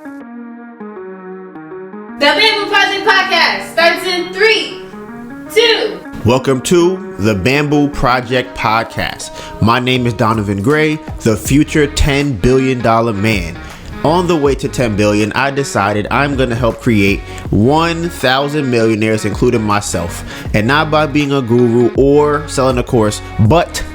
The Bamboo Project podcast starts in 3, 2. Welcome to the Bamboo Project podcast. My name is DonivanGray, the future $10 billion man. On the way to 10 billion, I decided I'm going to help create 1,000 millionaires, including myself. And not by being a guru or selling a course, but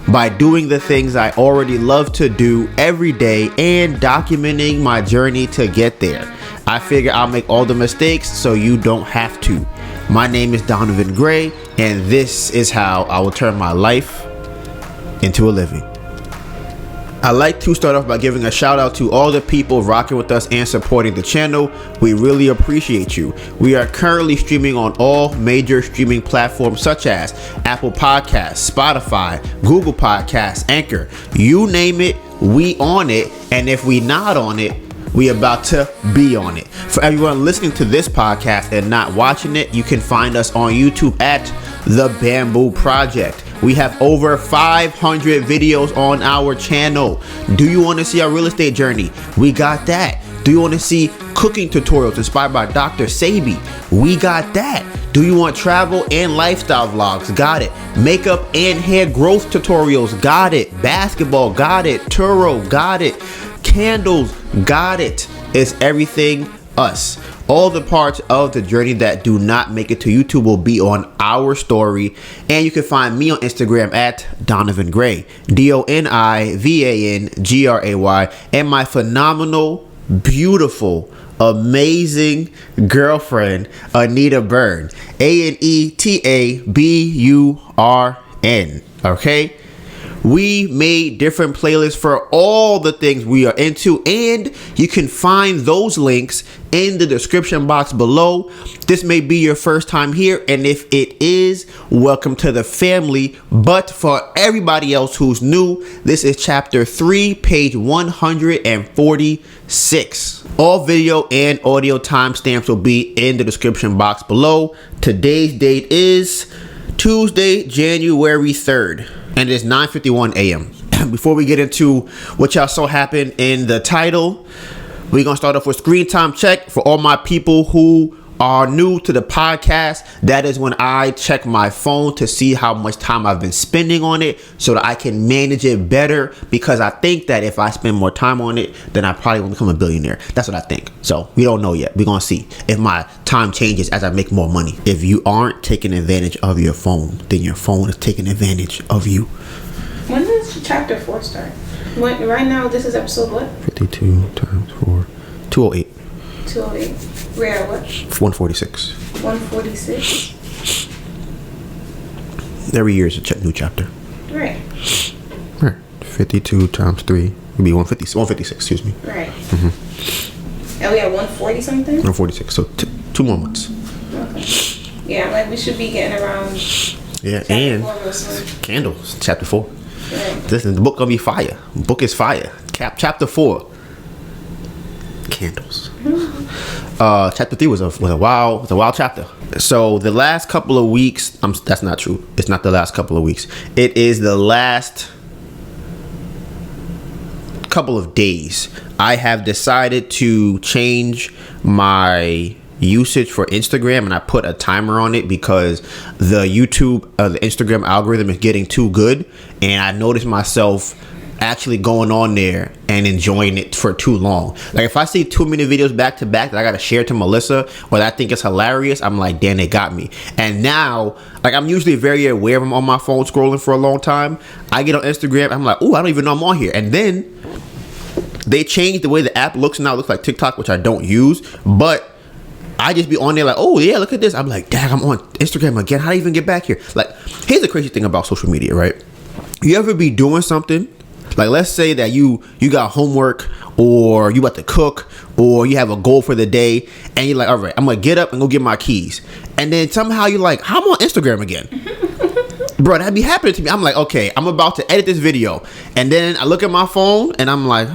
by doing the things I already love to do every day and documenting my journey to get there. I figure I'll make all the mistakes so you don't have to. My name is DonivanGray, and this is how I will turn my life into a living. I'd like to start off by giving a shout out to all the people rocking with us and supporting the channel. We really appreciate you. We are currently streaming on all major streaming platforms such as Apple Podcasts, Spotify, Google Podcasts, Anchor. You name it, we on it. And if we not on it, we about to be on it. For everyone listening to this podcast and not watching it, you can find us on YouTube at The Bamboo Project. We have over 500 videos on our channel. Do you want to see our real estate journey? We got that. Do you want to see cooking tutorials inspired by Dr.Sebi? We got that. Do you want travel and lifestyle vlogs? Got it. Makeup and hair growth tutorials? Got it. Basketball? Got it. Turo? Got it. Candles? Got it. It's everything us. All the parts of the journey that do not make it to YouTube will be on our story. And you can find me on Instagram at DonivanGray, DonivanGray, and my phenomenal, beautiful, amazing girlfriend, Anita Burn, ANETABURN. Okay? We made different playlists for all the things we are into, and you can find those links in the description box below. This may be your first time here, and if it is, welcome to the family. But for everybody else who's new, this is chapter 3, page 146. All video and audio timestamps will be in the description box below. Today's date is Tuesday, January 3rd. And it's 9:51 a.m. Before we get into what y'all saw happen in the title, we're going to start off with screen time check. For all my people who are new to the podcast, that is when I check my phone to see how much time I've been spending on it so that I can manage it better, because I think that if I spend more time on it, then I probably will become a billionaire. That's what I think. So we don't know yet. We're going to see if my time changes as I make more money. If you aren't taking advantage of your phone, then your phone is taking advantage of you. When does chapter 4 start? Right now, this is episode what? 52 times 4. 208. 208. We're at what? 146. 146? Every year is a new chapter. Right. 52 times 3 would be 156, excuse me. Right. Mm-hmm. And we at 140 something? 146, so 2 more months. Okay. Yeah, like we should be getting around. Yeah, and candles, chapter 4. Right. Listen, the book gonna be fire. The book is fire. Chapter 4. Candles. Chapter 3 was a wild chapter. So the last couple of weeks, that's not true. It's not the last couple of weeks. It is the last couple of days. I have decided to change my usage for Instagram, and I put a timer on it because the Instagram algorithm is getting too good, and I noticed myself actually going on there and enjoying it for too long. Like if I see too many videos back to back that I gotta share to Melissa or that I think it's hilarious, I'm like, damn, they got me. And now, like, I'm usually very aware of them on my phone scrolling for a long time. I get on Instagram, I'm like, oh, I don't even know I'm on here. And then they changed the way the app looks. Now it looks like TikTok, which I don't use, but I just be on there like, oh yeah, look at this. I'm like, dang, I'm on Instagram again. How do I even get back here? Like, here's the crazy thing about social media, right? You ever be doing something, like let's say that you got homework, or you about to cook, or you have a goal for the day, and you're like, all right, I'm gonna get up and go get my keys, and then somehow you're like, I'm on Instagram again. Bro, that'd be happening to me. I'm like, okay, I'm about to edit this video, and then I look at my phone and I'm like,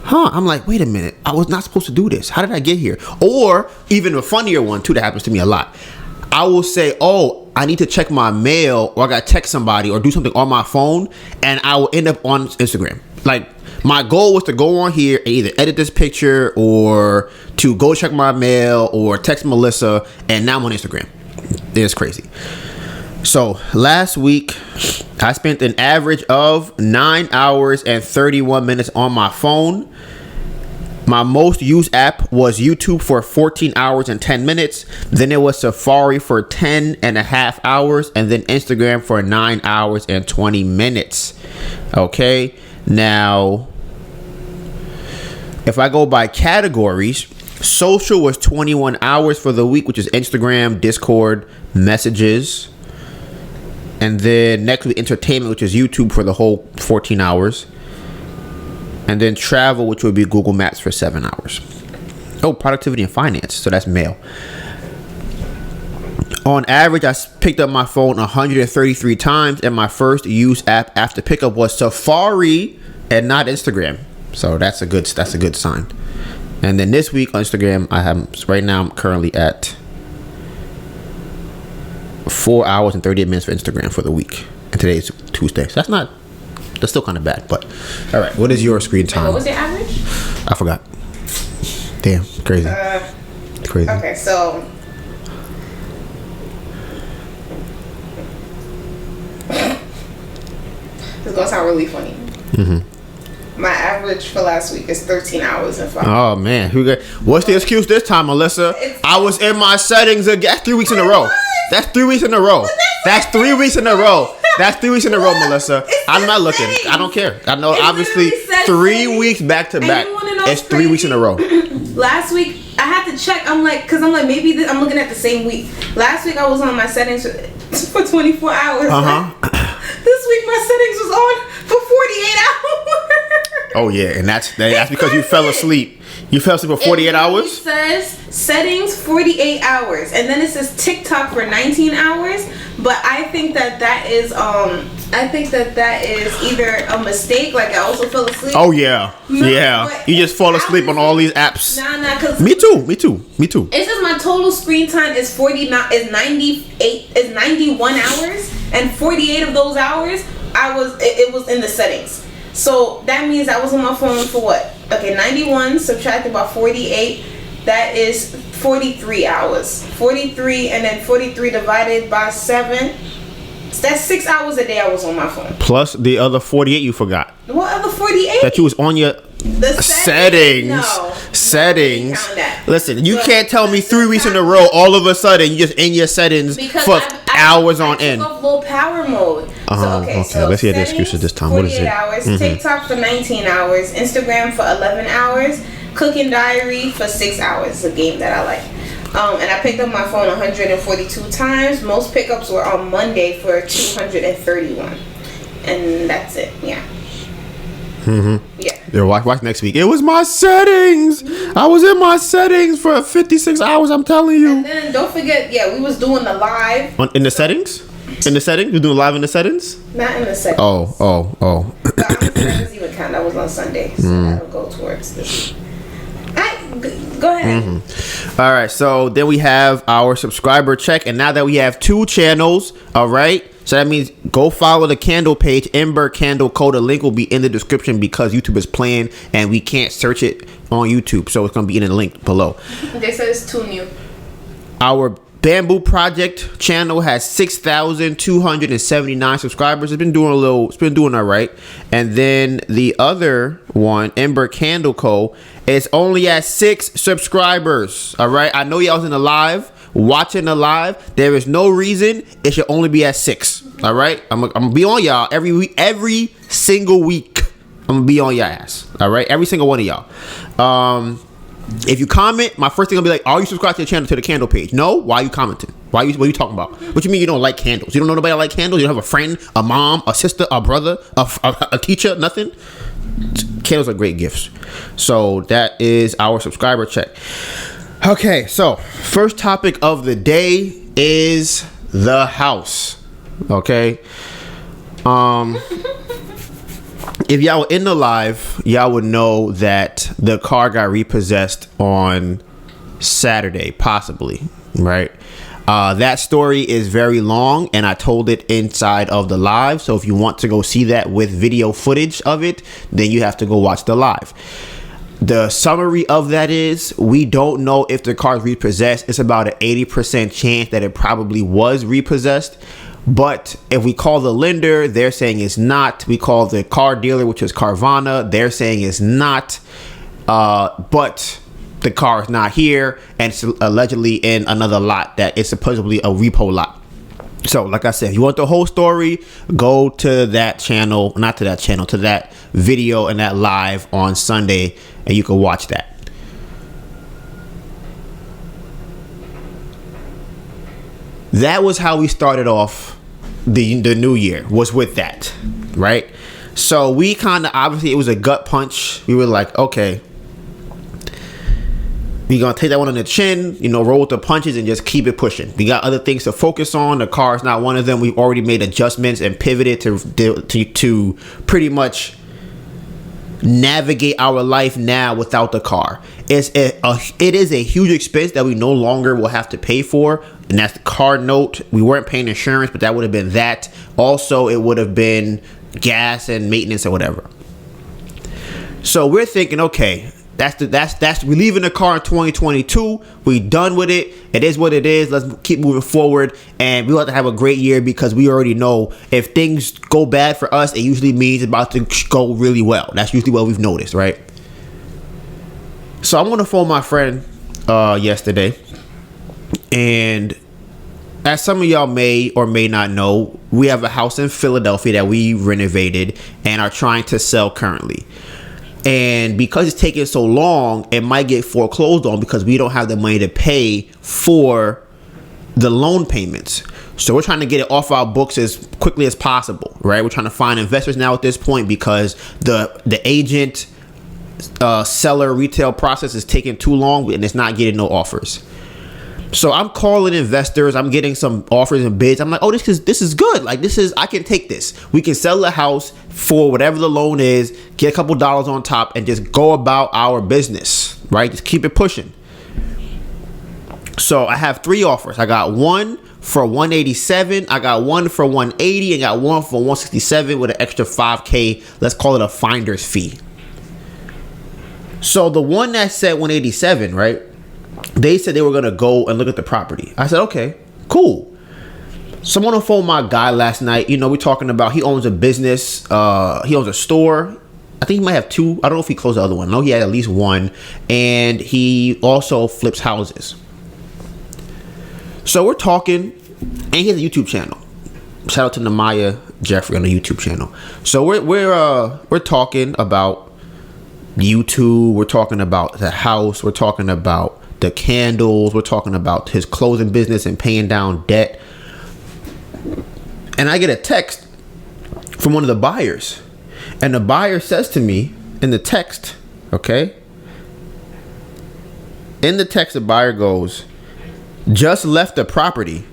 I'm like, wait a minute, I was not supposed to do this. How did I get here? Or even a funnier one too that happens to me a lot. I will say, oh, I need to check my mail, or I got to text somebody or do something on my phone, and I will end up on Instagram. Like, My goal was to go on here and either edit this picture or to go check my mail or text Melissa, and now I'm on Instagram. It's crazy. So last week, I spent an average of 9 hours and 31 minutes on my phone. My most used app was YouTube for 14 hours and 10 minutes. Then it was Safari for 10 and a half hours. And then Instagram for 9 hours and 20 minutes. Okay. Now, if I go by categories, social was 21 hours for the week, which is Instagram, Discord, messages. And then next week, entertainment, which is YouTube for the whole 14 hours. And then travel, which would be Google Maps for 7 hours. Oh, productivity and finance. So that's mail. On average, I picked up my phone 133 times. And my first used app after pickup was Safari and not Instagram. So that's a good sign. And then this week on Instagram, I'm currently at 4 hours and 38 minutes for Instagram for the week. And today's Tuesday. So that's still kind of bad, but all right. What is your screen time? What was your average? I forgot. Damn, crazy. Crazy. Okay, so this is gonna sound really funny. My average for last week is 13 hours and 5. Oh man, what's the excuse this time, Melissa? I was in my settings again. That's 3 weeks in a row. That's 3 weeks in a row. That's 3 weeks in a row. That's 3 weeks in a row, Melissa. I'm not looking. I don't care. I know, obviously, 3 weeks back to back. It's 3 weeks in a row. Last week, I had to check. I'm like, maybe I'm looking at the same week. Last week, I was on my settings for 24 hours. This week, my settings was on for 48 hours. Oh, yeah. And that's because you fell asleep. You fell asleep for 48 hours? It says settings 48 hours. And then it says TikTok for 19 hours. But I think that is either a mistake, like I also fell asleep. Oh yeah. Yeah. You just fall asleep on all these apps. Nah, cause Me too. It says my total screen time is 91 hours, and 48 of those hours it was in the settings. So that means I was on my phone for what? Okay, 91 subtracted by 48, that is 43 hours. 43 and then 43 divided by 7. That's 6 hours a day I was on my phone. Plus the other 48 you forgot. What other 48? That you was on your settings. No. Settings. Listen, you But can't tell me 3 weeks in a row all of a sudden you just in your settings for hours on end. I took off low power mode. Okay. Let's hear the excuses this time. What is it? 48 hours. TikTok for 19 hours. Instagram for 11 hours. Cooking Diary for 6 hours. It's a game that I like. And I picked up my phone 142 times. Most pickups were on Monday for 231. And that's it. Yeah. Yeah. Watch next week. It was my settings. I was in my settings for 56 hours. I'm telling you. And then don't forget, we was doing the live. In the settings? In the settings? You're doing live in the settings? Not in the settings. Oh. That doesn't even count. That was on Sunday. So that'll go towards this. Go ahead. All right, so then we have our subscriber check, and now that we have 2 channels, all right, so that means go follow the candle page, Ember Candle Code. The link will be in the description because YouTube is playing and we can't search it on YouTube, so it's gonna be in the link below. They said it's 2 new. Our Bamboo Project channel has 6,279 subscribers. It's been doing all right. And then the other one, Ember Candle Co., is only at 6 subscribers. All right. I know y'all was in the live, watching the live. There is no reason it should only be at 6. All right. I'm gonna be on y'all every week, every single week. I'm gonna be on your ass. All right. Every single one of y'all. If you comment, my first thing will be like, are you subscribed to the channel, to the candle page? No? Why are you commenting? What are you talking about? What you mean you don't like candles? You don't know nobody that like candles? You don't have a friend, a mom, a sister, a brother, a teacher, nothing? Candles are great gifts. So that is our subscriber check. Okay, so first topic of the day is the house. Okay. If y'all were in the live, y'all would know that the car got repossessed on Saturday, possibly, right? That story is very long, and I told it inside of the live. So if you want to go see that with video footage of it, then you have to go watch the live. The summary of that is, we don't know if the car is repossessed. It's about an 80% chance that it probably was repossessed. But if we call the lender, they're saying it's not. We call the car dealer, which is Carvana, they're saying it's not. But the car is not here, and it's allegedly in another lot that is supposedly a repo lot. So like I said, if you want the whole story, go to that channel, not to that channel, to that video and that live on Sunday, and you can watch that. That was how we started off the new year, was with that, right? So we kind of, obviously it was a gut punch. We were like, okay, we're going to take that one on the chin, roll with the punches and just keep it pushing. We got other things to focus on. The car is not one of them. We've already made adjustments and pivoted to pretty much navigate our life now without the car. It is a huge expense that we no longer will have to pay for, and that's the car note. We weren't paying insurance, but that would have been that. Also, it would have been gas and maintenance or whatever. So we're thinking, okay, that's we're leaving the car in 2022. We done with it. It is what it is. Let's keep moving forward, and we'll have to have a great year, because we already know if things go bad for us, it usually means it's about to go really well. That's usually what we've noticed, right? So I'm gonna phone my friend yesterday, and as some of y'all may or may not know, we have a house in Philadelphia that we renovated and are trying to sell currently. And because it's taking so long, it might get foreclosed on because we don't have the money to pay for the loan payments. So we're trying to get it off our books as quickly as possible, right? We're trying to find investors now at this point, because the agent seller retail process is taking too long and it's not getting no offers. So I'm calling investors. I'm getting some offers and bids. I'm like, oh, this is good. Like, I can take this. We can sell the house for whatever the loan is, get a couple dollars on top, and just go about our business, right? Just keep it pushing. So I have 3 offers. I got one for 187. I got one for 180, and got one for 167 with an extra $5K. Let's call it a finder's fee. So the one that said 187, right? They said they were going to go and look at the property. I said, okay, cool. Someone on the phone, my guy last night, we're talking about, he owns a business. He owns a store. I think he might have 2. I don't know if he closed the other one. No, he had at least 1. And he also flips houses. So we're talking, and he has a YouTube channel. Shout out to Namaya Jeffrey on the YouTube channel. So we're talking about YouTube. We're talking about the house. We're talking about the candles. We're talking about his clothing business and paying down debt. And I get a text from one of the buyers, and the buyer says to me in the text, okay, in the text, the buyer goes, just left the property,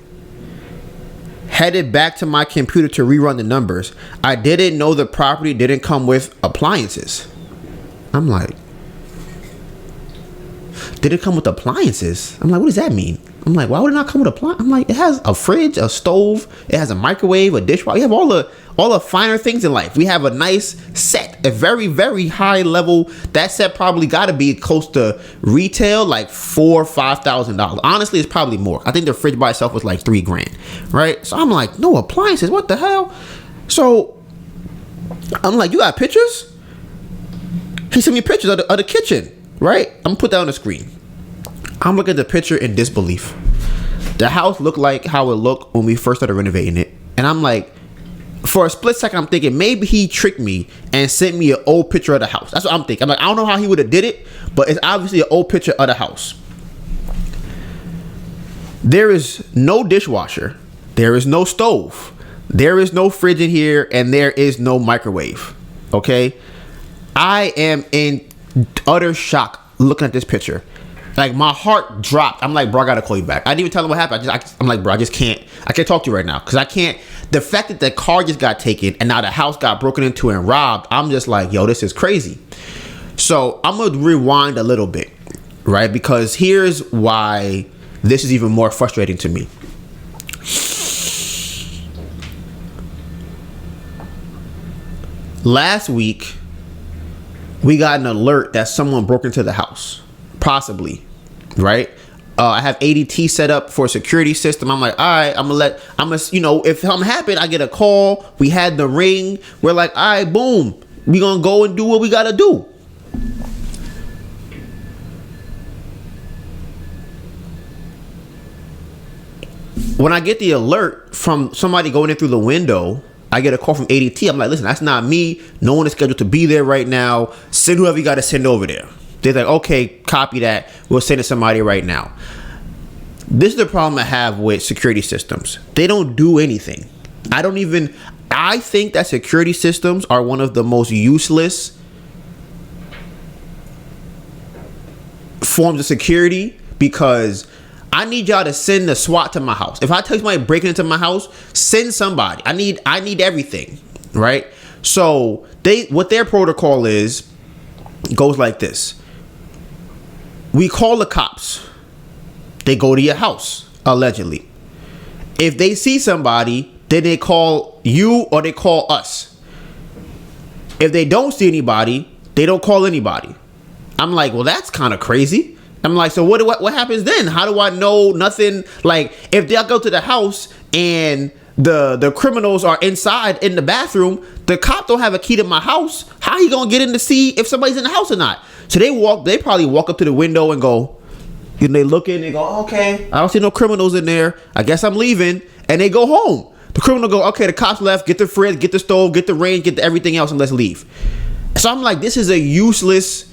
headed back to my computer to rerun the numbers. I didn't know the property didn't come with appliances. I'm like, did it come with appliances? I'm like, what does that mean? I'm like, why would it not come with appliances? I'm like, it has a fridge, a stove, it has a microwave, a dishwasher. We have all the finer things in life. We have a nice set, a very, very high level. That set probably got to be close to retail, like $4,000 or $5,000. Honestly, it's probably more. I think the fridge by itself was like $3,000, right? So I'm like, no appliances, what the hell? So I'm like, you got pictures? He sent me pictures of the kitchen. Right? I'm gonna put that on the screen. I'm looking at the picture in disbelief. The house looked like how it looked when we first started renovating it. And I'm like, for a split second, I'm thinking maybe he tricked me and sent me an old picture of the house. That's what I'm thinking. I'm like, I don't know how he would have did it, but it's obviously an old picture of the house. There is no dishwasher. There is no stove. There is no fridge in here, and there is no microwave. Okay? I am in utter shock looking at this picture. Like, my heart dropped. I'm like, bro, I gotta call you back. I didn't even tell him what happened. I'm like, bro, I can't talk to you right now, because I can't. The fact that the car just got taken and now the house got broken into and robbed, I'm just like, yo, this is crazy. So I'm gonna rewind a little bit, right? Because here's why this is even more frustrating to me. last week we got an alert that someone broke into the house, possibly, right? I have ADT set up for a security system. I'm like, all right, if something happened, I get a call. We had the ring. We're like, all right, boom. We gonna go and do what we gotta do. When I get the alert from somebody going in through the window, I get a call from ADT. I'm like, listen, that's not me. No one is scheduled to be there right now. Send whoever you got to send over there. They're like, okay, copy that. We'll send it to somebody right now. This is the problem I have with security systems. They don't do anything. I think that security systems are one of the most useless forms of security, because I need y'all to send the SWAT to my house. If I tell somebody breaking into my house, send somebody. I need everything, right? So what their protocol goes like this. We call the cops. They go to your house, allegedly. If they see somebody, then they call you or they call us. If they don't see anybody, they don't call anybody. I'm like, well, that's kind of crazy. I'm like, so what happens then? How do I know nothing? Like, if they go to the house and the criminals are inside in the bathroom, the cop don't have a key to my house. How he gonna get in to see if somebody's in the house or not? So they probably walk up to the window and go, and they look in and go, okay, I don't see no criminals in there. I guess I'm leaving. And they go home. The criminal go, okay, the cops left. Get the fridge, get the stove, get the range, get everything else, and let's leave. So I'm like, this is a useless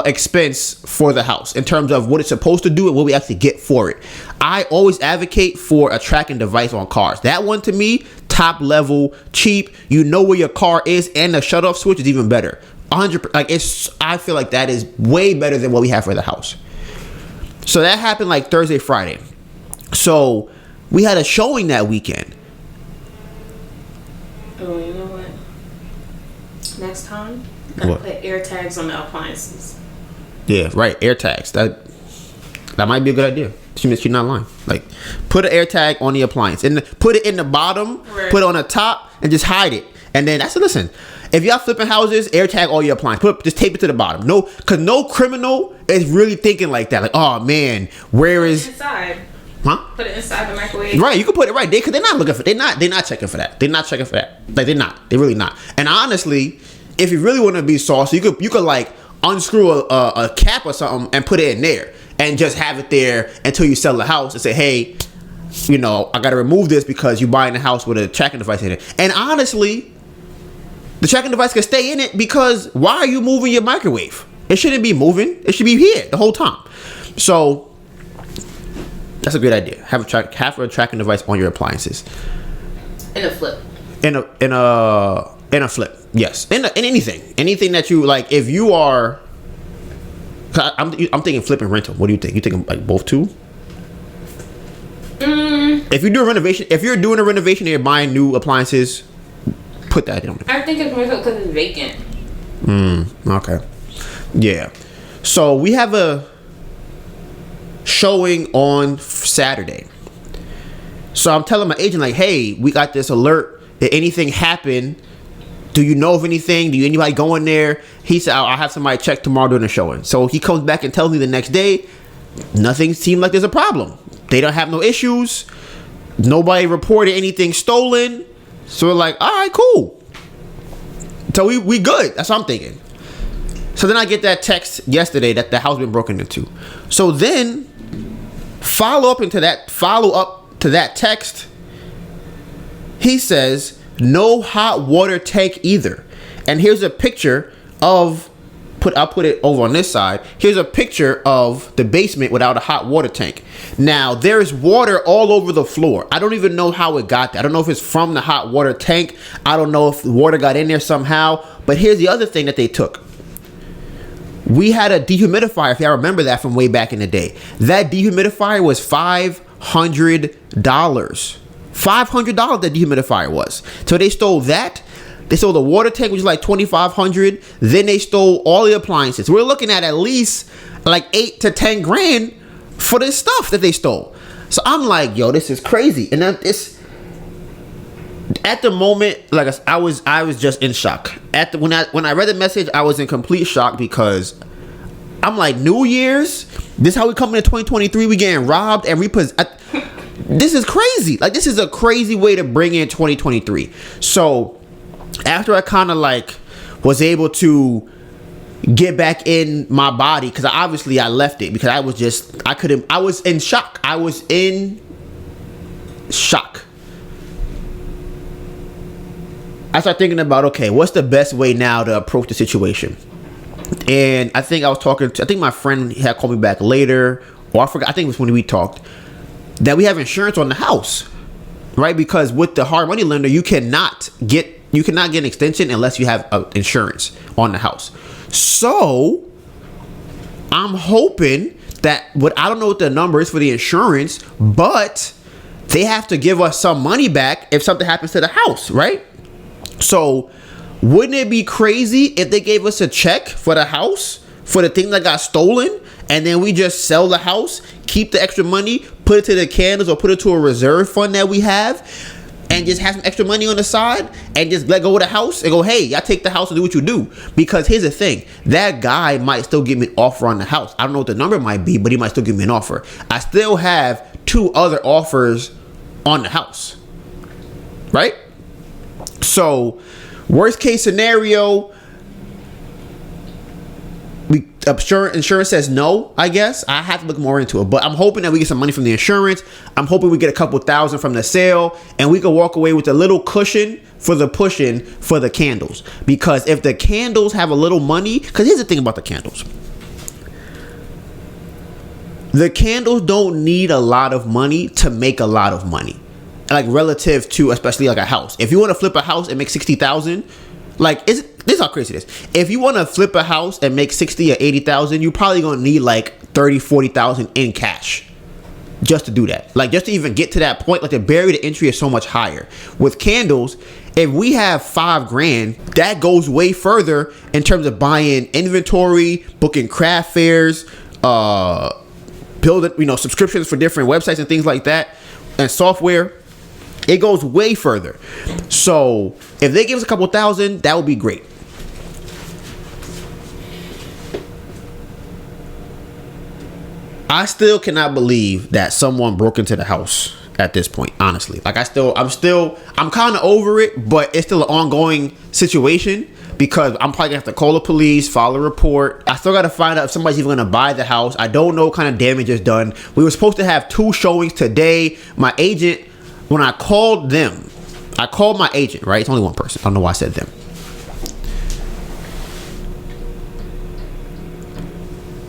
expense for the house in terms of what it's supposed to do and what we actually get for it. I always advocate for a tracking device on cars. That one, to me, top level, cheap. You know where your car is, and the shut off switch is even better. 100%. I feel like that is way better than what we have for the house. So that happened like Thursday, Friday. So we had a showing that weekend. Oh, you know what? Next time, gotta put air tags on the appliances. Yeah, right. Air tags. That might be a good idea. She's not lying. Like, put an air tag on the appliance and put it in the bottom, right. Put it on the top, and just hide it. And then listen. If y'all flipping houses, air tag all your appliances. Just tape it to the bottom. No, because no criminal is really thinking like that. Like, oh man, where is inside? Huh? Put it inside the microwave. Right, you can put it right. Because they're not looking for. They're not checking for that. They're not checking for that. Like, they're not. They're really not. And honestly, if you really want to be saucy, you could like unscrew a cap or something and put it in there and just have it there until you sell the house and say, hey, I got to remove this because you're buying a house with a tracking device in it. And honestly, the tracking device can stay in it, because why are you moving your microwave? It shouldn't be moving. It should be here the whole time. So that's a good idea. Have a tracking device on your appliances. In a flip. In a flip. Yes. In anything that you like. If you are, I'm thinking flip and rental. What do you think? You think like both too? If you do a renovation, if you're doing a renovation and you're buying new appliances, put that in. I think it's rental because it's vacant. Okay. Yeah. So we have a showing on Saturday. So I'm telling my agent, like, hey, we got this alert. Did anything happen? Do you know of anything? Do anybody go in there? He said, I'll have somebody check tomorrow during the showing. So he comes back and tells me the next day, nothing seemed like there's a problem. They don't have no issues. Nobody reported anything stolen. So we're like, all right, cool. So we good. That's what I'm thinking. So then I get that text yesterday that the house been broken into. So then follow up to that text. He says, no hot water tank either. And here's a picture of I'll put it over on this side. Here's a picture of the basement without a hot water tank. Now, there's water all over the floor. I don't even know how it got there. I don't know if it's from the hot water tank. I don't know if the water got in there somehow. But here's the other thing that they took. We had a dehumidifier, if y'all remember that from way back in the day. That dehumidifier was $500. $500 that dehumidifier was. So they stole that. They stole the water tank, which is like $2,500. Then they stole all the appliances. We're looking at least like $8 to $10 grand for this stuff that they stole. So I'm like, yo, this is crazy. And then at the moment, like I was just in shock. When I read the message, I was in complete shock because I'm like, New Year's, this how we coming in 2023? We getting robbed and repossessed. This is crazy. Like, this is a crazy way to bring in 2023. So after I kind of like was able to get back in my body, because obviously I left it because I was in shock. I was in shock. I started thinking about, okay, what's the best way now to approach the situation? And I think my friend had called me back later, or I think it was when we talked, that we have insurance on the house, right? Because with the hard money lender, you cannot get an extension unless you have insurance on the house. So I'm hoping that I don't know what the number is for the insurance, but they have to give us some money back if something happens to the house, right? So wouldn't it be crazy if they gave us a check for the house for the thing that got stolen, and then we just sell the house, keep the extra money, put it to the candles or put it to a reserve fund that we have, and just have some extra money on the side and just let go of the house and go, hey, y'all take the house and do what you do? Because here's the thing, that guy might still give me an offer on the house. I don't know what the number might be, but he might still give me an offer. I still have 2 other offers on the house, right? So worst case scenario, insurance says no, I guess. I have to look more into it, but I'm hoping that we get some money from the insurance. I'm hoping we get a couple thousand from the sale, and we can walk away with a little cushion for the pushing for the candles. Because if the candles have a little money, because here's the thing about the candles. The candles don't need a lot of money to make a lot of money. Like relative to, especially like a house. If you want to flip a house and make 60,000, like this is how crazy it is. If you want to flip a house and make 60 or 80,000, you're probably gonna need like 30, 40,000 in cash just to do that. Like just to even get to that point, like the barrier to entry is so much higher. With candles, if we have $5,000, that goes way further in terms of buying inventory, booking craft fairs, building, subscriptions for different websites and things like that, and software. It goes way further. So if they give us a couple thousand, that would be great. I still cannot believe that someone broke into the house at this point, honestly. Like I'm kind of over it, but it's still an ongoing situation because I'm probably gonna have to call the police, file a report. I still gotta find out if somebody's even gonna buy the house. I don't know what kind of damage is done. We were supposed to have 2 showings today. My agent, when I called my agent, right? It's only one person. I don't know why I said them.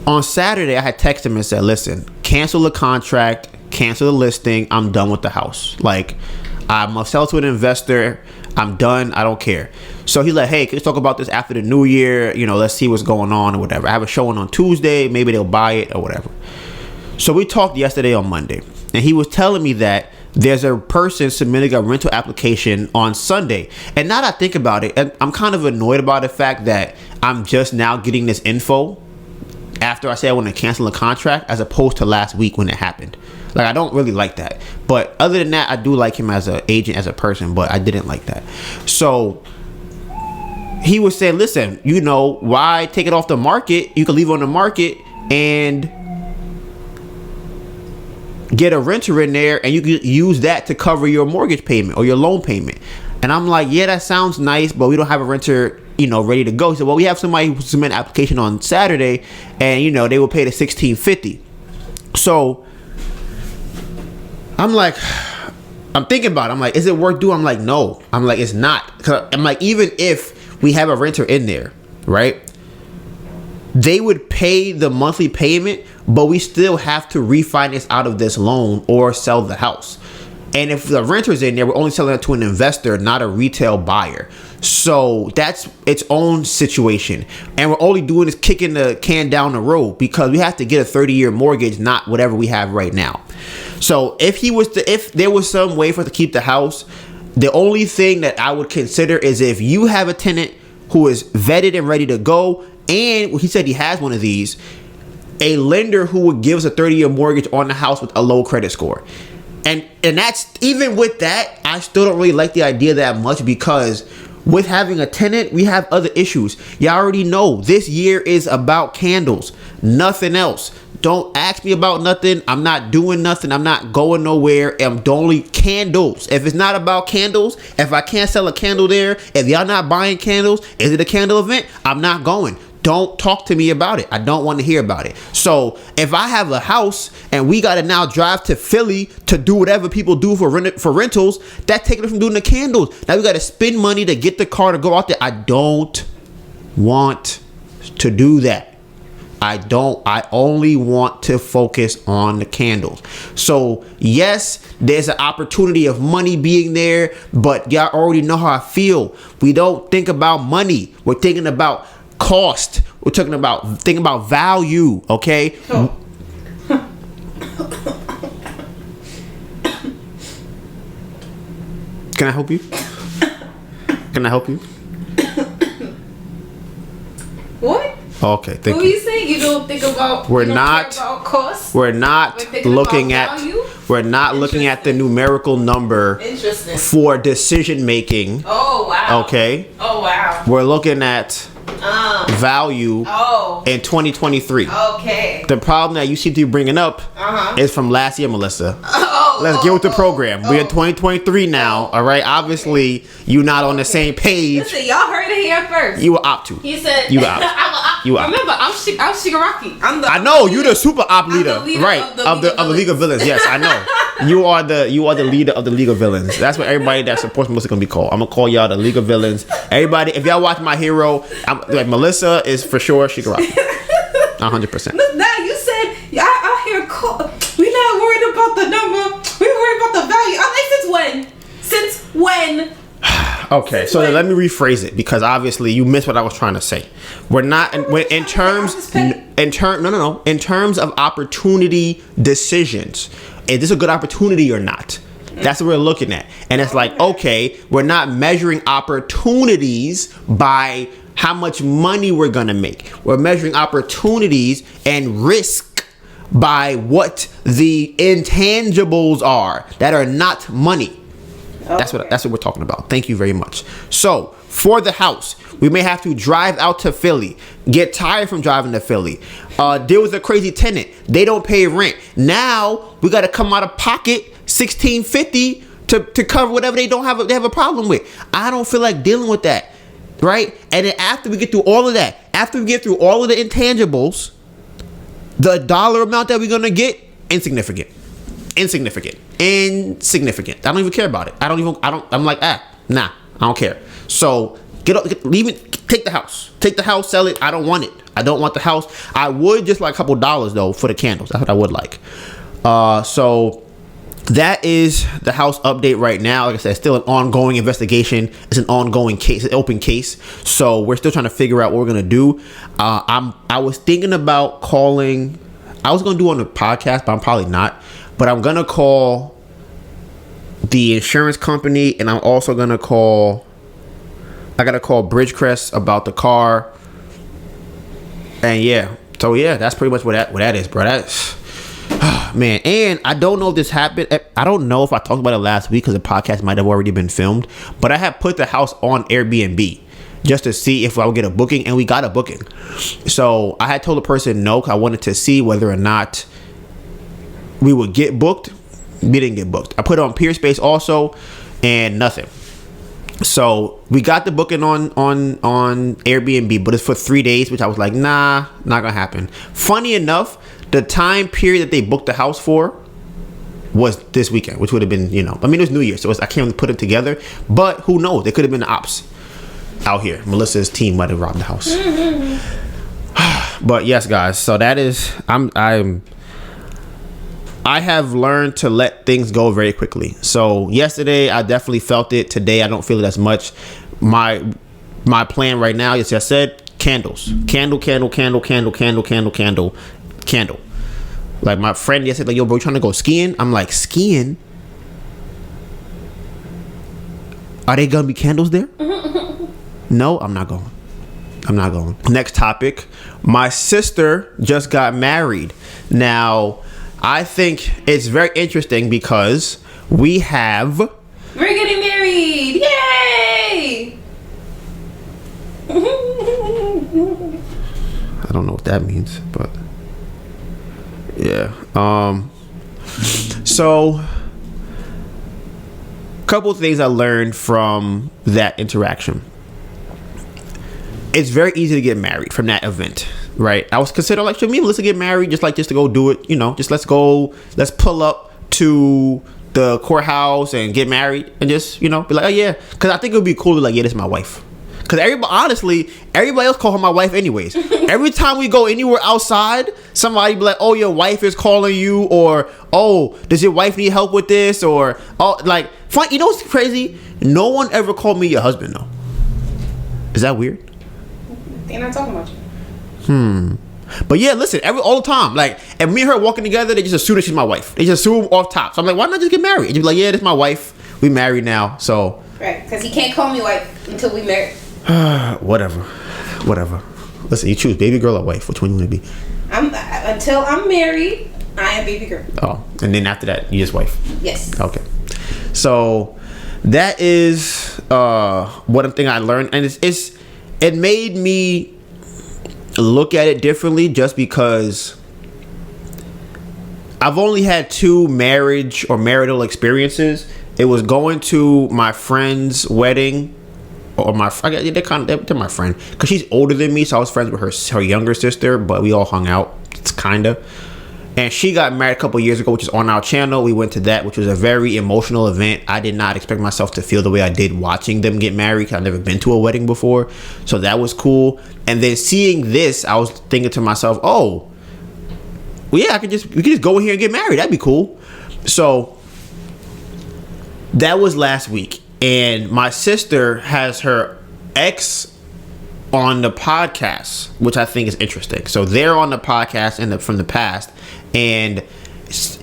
On Saturday, I had texted him and said, listen, cancel the contract, cancel the listing. I'm done with the house. Like, I'm gonna sell to an investor. I'm done. I don't care. So he's like, hey, can we talk about this after the new year? Let's see what's going on or whatever. I have a showing on Tuesday. Maybe they'll buy it or whatever. So we talked yesterday on Monday, and he was telling me that there's a person submitting a rental application on Sunday. And now that I think about it, I'm kind of annoyed about the fact that I'm just now getting this info after I said I want to cancel the contract, as opposed to last week when it happened. Like, I don't really like that. But other than that, I do like him as an agent, as a person, but I didn't like that. So he was saying, listen, why take it off the market? You can leave it on the market and get a renter in there, and you can use that to cover your mortgage payment or your loan payment. And I'm like, yeah, that sounds nice, but we don't have a renter, ready to go. He said, well, we have somebody who submitted an application on Saturday, and they will pay the $1,650. So I'm like, I'm thinking about it. I'm like, is it worth doing? I'm like, no. I'm like, it's not. 'Cause I'm like, even if we have a renter in there, right, they would pay the monthly payment, but we still have to refinance out of this loan or sell the house. And if the renter's in there, we're only selling it to an investor, not a retail buyer. So that's its own situation. And we're only doing is kicking the can down the road because we have to get a 30-year mortgage, not whatever we have right now. So if there was some way for us to keep the house, the only thing that I would consider is if you have a tenant who is vetted and ready to go, and he said he has one of these, a lender who would give us a 30-year mortgage on the house with a low credit score. And that's, even with that, I still don't really like the idea that much, because with having a tenant, we have other issues. Y'all already know this year is about candles, nothing else. Don't ask me about nothing. I'm not doing nothing. I'm not going nowhere. I'm only candles. If it's not about candles, if I can't sell a candle there, if y'all not buying candles, is it a candle event? I'm not going. Don't talk to me about it. I don't want to hear about it. So if I have a house and we got to now drive to Philly to do whatever people do for rentals, that's taking it from doing the candles. Now we got to spend money to get the car to go out there. I don't want to do that. I only want to focus on the candles. So yes, there's an opportunity of money being there, but y'all already know how I feel. We don't think about money. We're thinking about cost. We're thinking about value. Okay. Oh. Can I help you? Can I help you? What? Okay, thank What you. you saying? You don't think about. We're you don't not. care about cost? We're not thinking looking about at. value? We're not looking at the numerical number Interesting. for decision making. Oh wow. Okay. Oh wow. We're looking at value Oh. in 2023. Okay. The problem that you seem to be bringing up is from last year, Melissa. Let's get with the program. We're in 2023 now. All right. Obviously, you're not on the same page. Listen, y'all heard it here first. You were opt to. He said, You were opt. You were opt. Remember, I'm Shigaraki. I know you're the super op leader, the leader right? of the League of Villains. Yes, I know. You are the leader of the League of Villains. That's what everybody that supports Melissa gonna be called. I'm gonna call y'all the League of Villains. Everybody, if y'all watch My Hero, like Melissa is for sure Shigaraki. 100%. Now you said I hear we not worried about the number. We worried about the value. I'm like, since when? Okay, so let me rephrase it, because obviously you missed what I was trying to say. We're not in terms of opportunity decisions. Is this a good opportunity or not? That's what we're looking at. And it's like, okay, we're not measuring opportunities by how much money we're gonna make. We're measuring opportunities and risk by what the intangibles are that are not money. Okay. That's what we're talking about. Thank you very much. So for the house, we may have to drive out to Philly, get tired from driving to Philly, deal with a crazy tenant. They don't pay rent. Now we got to come out of pocket $1,650 to cover whatever they have a problem with. I don't feel like dealing with that, right? And then after we get through all of that, after we get through all of the intangibles, the dollar amount that we're gonna get, insignificant. I don't even care about it. I'm like, nah, I don't care. So leave it, take the house, sell it. I don't want it. I don't want the house. I would just like a couple dollars though for the candles. That's what I would like. So that is the house update right now. Like I said, it's still an ongoing investigation. It's an ongoing case, an open case. So we're still trying to figure out what we're gonna do. I was thinking about calling. I was gonna do on the podcast, but I'm probably not. But I'm gonna call the insurance company, and I'm also gonna call. I gotta call Bridgecrest about the car. And yeah, so yeah, that's pretty much what that is, bro. That's man. And I don't know if this happened. I don't know if I talked about it last week because the podcast might have already been filmed. But I had put the house on Airbnb just to see if I would get a booking, and we got a booking. So I had told the person no, because I wanted to see whether or not we would get booked. We didn't get booked. I put it on Peerspace also, and nothing. So we got the booking on Airbnb, but it's for 3 days, which I was like, nah, not gonna happen. Funny enough, the time period that they booked the house for was this weekend, which would have been, it was New Year, so I can't really put it together. But who knows? They could have been the ops out here. Melissa's team might have robbed the house. But yes, guys. So that is, I have learned to let things go very quickly. So yesterday I definitely felt it. Today I don't feel it as much. My plan right now, as I said, candles. Candle. Like my friend yesterday, like, yo, bro, you trying to go skiing? I'm like, skiing? Are they gonna be candles there? No, I'm not going. Next topic. My sister just got married. Now, I think it's very interesting because we're getting married. Yay! I don't know what that means, but yeah. So a couple of things I learned from that interaction. It's very easy to get married from that event, right? I was considering like, should me and Melissa get married just to go do it, just let's pull up to the courthouse and get married and just, be like, oh yeah, because I think it would be cool to like, yeah, this is my wife. Because everybody else call her my wife anyways. Every time we go anywhere outside, somebody be like, oh, your wife is calling you, or oh, does your wife need help with this, or oh, like, fine. You know what's crazy? No one ever called me your husband though. Is that weird? They're not talking about you. But yeah, listen, all the time, like, and me and her walking together, they just assume that she's my wife. They just assume off top. So I'm like, why not just get married? And you be like, yeah, this is my wife. We married now, so. Right, because he can't call me wife until we married. Whatever. Listen, you choose baby girl or wife. Which one you want to be? Until I'm married, I am baby girl. Oh, and then after that, you just wife. Yes. Okay. So that is one thing I learned, and it made me look at it differently, just because I've only had 2 marriage or marital experiences. It was going to my friend's wedding. Or they're my friend, because she's older than me, so I was friends with her younger sister, but we all hung out. It's kinda. And she got married a couple years ago, which is on our channel. We went to that, which was a very emotional event. I did not expect myself to feel the way I did watching them get married, because I've never been to a wedding before, so that was cool. And then seeing this, I was thinking to myself, oh, well, yeah, we could just go in here and get married. That'd be cool. So that was last week. And my sister has her ex on the podcast, which I think is interesting. So they're on the podcast from the past. And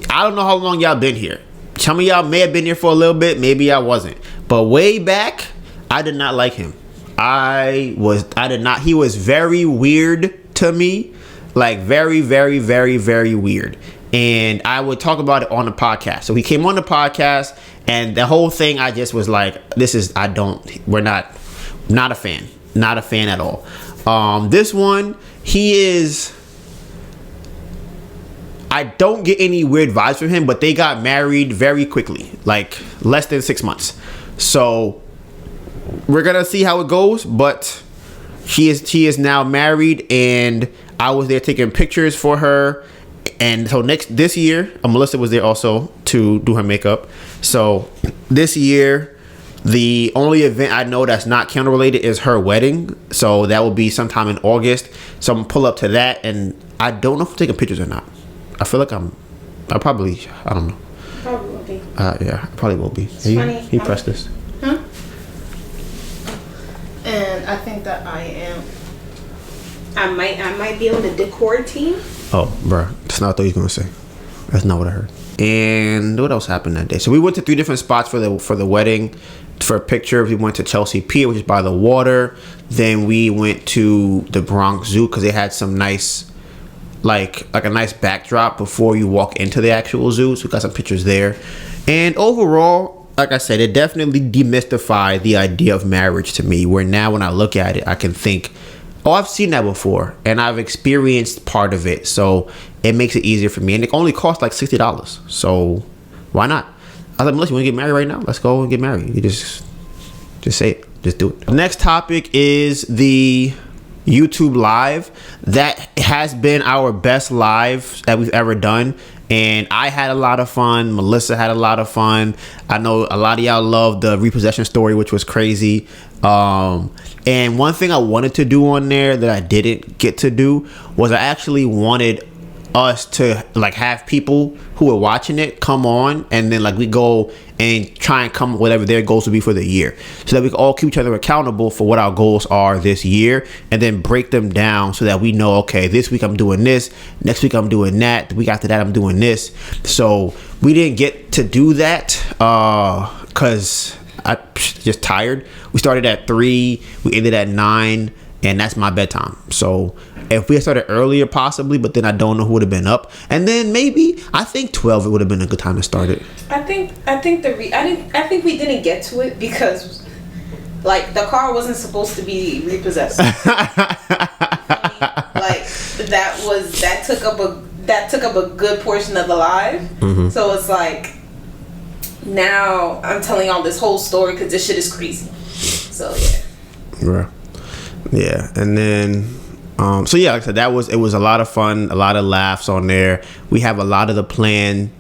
I don't know how long y'all been here. Some of y'all may have been here for a little bit. Maybe I wasn't. But way back, I did not like him. He was very weird to me. Like very, very, very, very weird. And I would talk about it on the podcast. So he came on the podcast, and the whole thing, I just was like, we're not a fan. Not a fan at all. This one, I don't get any weird vibes from him, but they got married very quickly, like less than 6 months. So we're going to see how it goes, but she is now married, and I was there taking pictures for her. And so this year, Melissa was there also to do her makeup. So this year, the only event I know that's not candle related is her wedding. So that will be sometime in August. So I'm gonna pull up to that, and I don't know if I'm taking pictures or not. I feel like I don't know. Probably will be. Yeah, I probably will be. It's funny. He pressed this. Huh? And I think that I might be on the decor team. Oh, bruh. That's not what I thought you was going to say. That's not what I heard. And what else happened that day? So we went to 3 different spots for the wedding. For a picture, we went to Chelsea Pier, which is by the water. Then we went to the Bronx Zoo, because they had some nice, like a nice backdrop before you walk into the actual zoo. So we got some pictures there. And overall, like I said, it definitely demystified the idea of marriage to me, where now when I look at it, I can think, oh, I've seen that before, and I've experienced part of it, so it makes it easier for me. And it only costs like $60, so why not? I was like, Melissa, you want to get married right now? Let's go and get married. You just say it. Just do it. The next topic is the YouTube live. That has been our best live that we've ever done, and I had a lot of fun. Melissa had a lot of fun. I know a lot of y'all loved the repossession story, which was crazy. And one thing I wanted to do on there that I didn't get to do was I actually wanted us to like have people who were watching it come on, and then like we go and try and come up with whatever their goals would be for the year, so that we can all keep each other accountable for what our goals are this year, and then break them down so that we know, okay, this week I'm doing this, next week I'm doing that, the week after that I'm doing this. So we didn't get to do that because I just tired. We started at 3, we ended at 9, and that's my bedtime. So if we had started earlier, possibly, but then I don't know who would have been up. And then maybe I think 12 it would have been a good time to start it. I think we didn't get to it because like the car wasn't supposed to be repossessed. Like that took up a good portion of the live. Mm-hmm. So it's like now I'm telling y'all this whole story because this shit is crazy. So yeah, and then so yeah, like I said, it was a lot of fun, a lot of laughs on there. We have a lot of the plan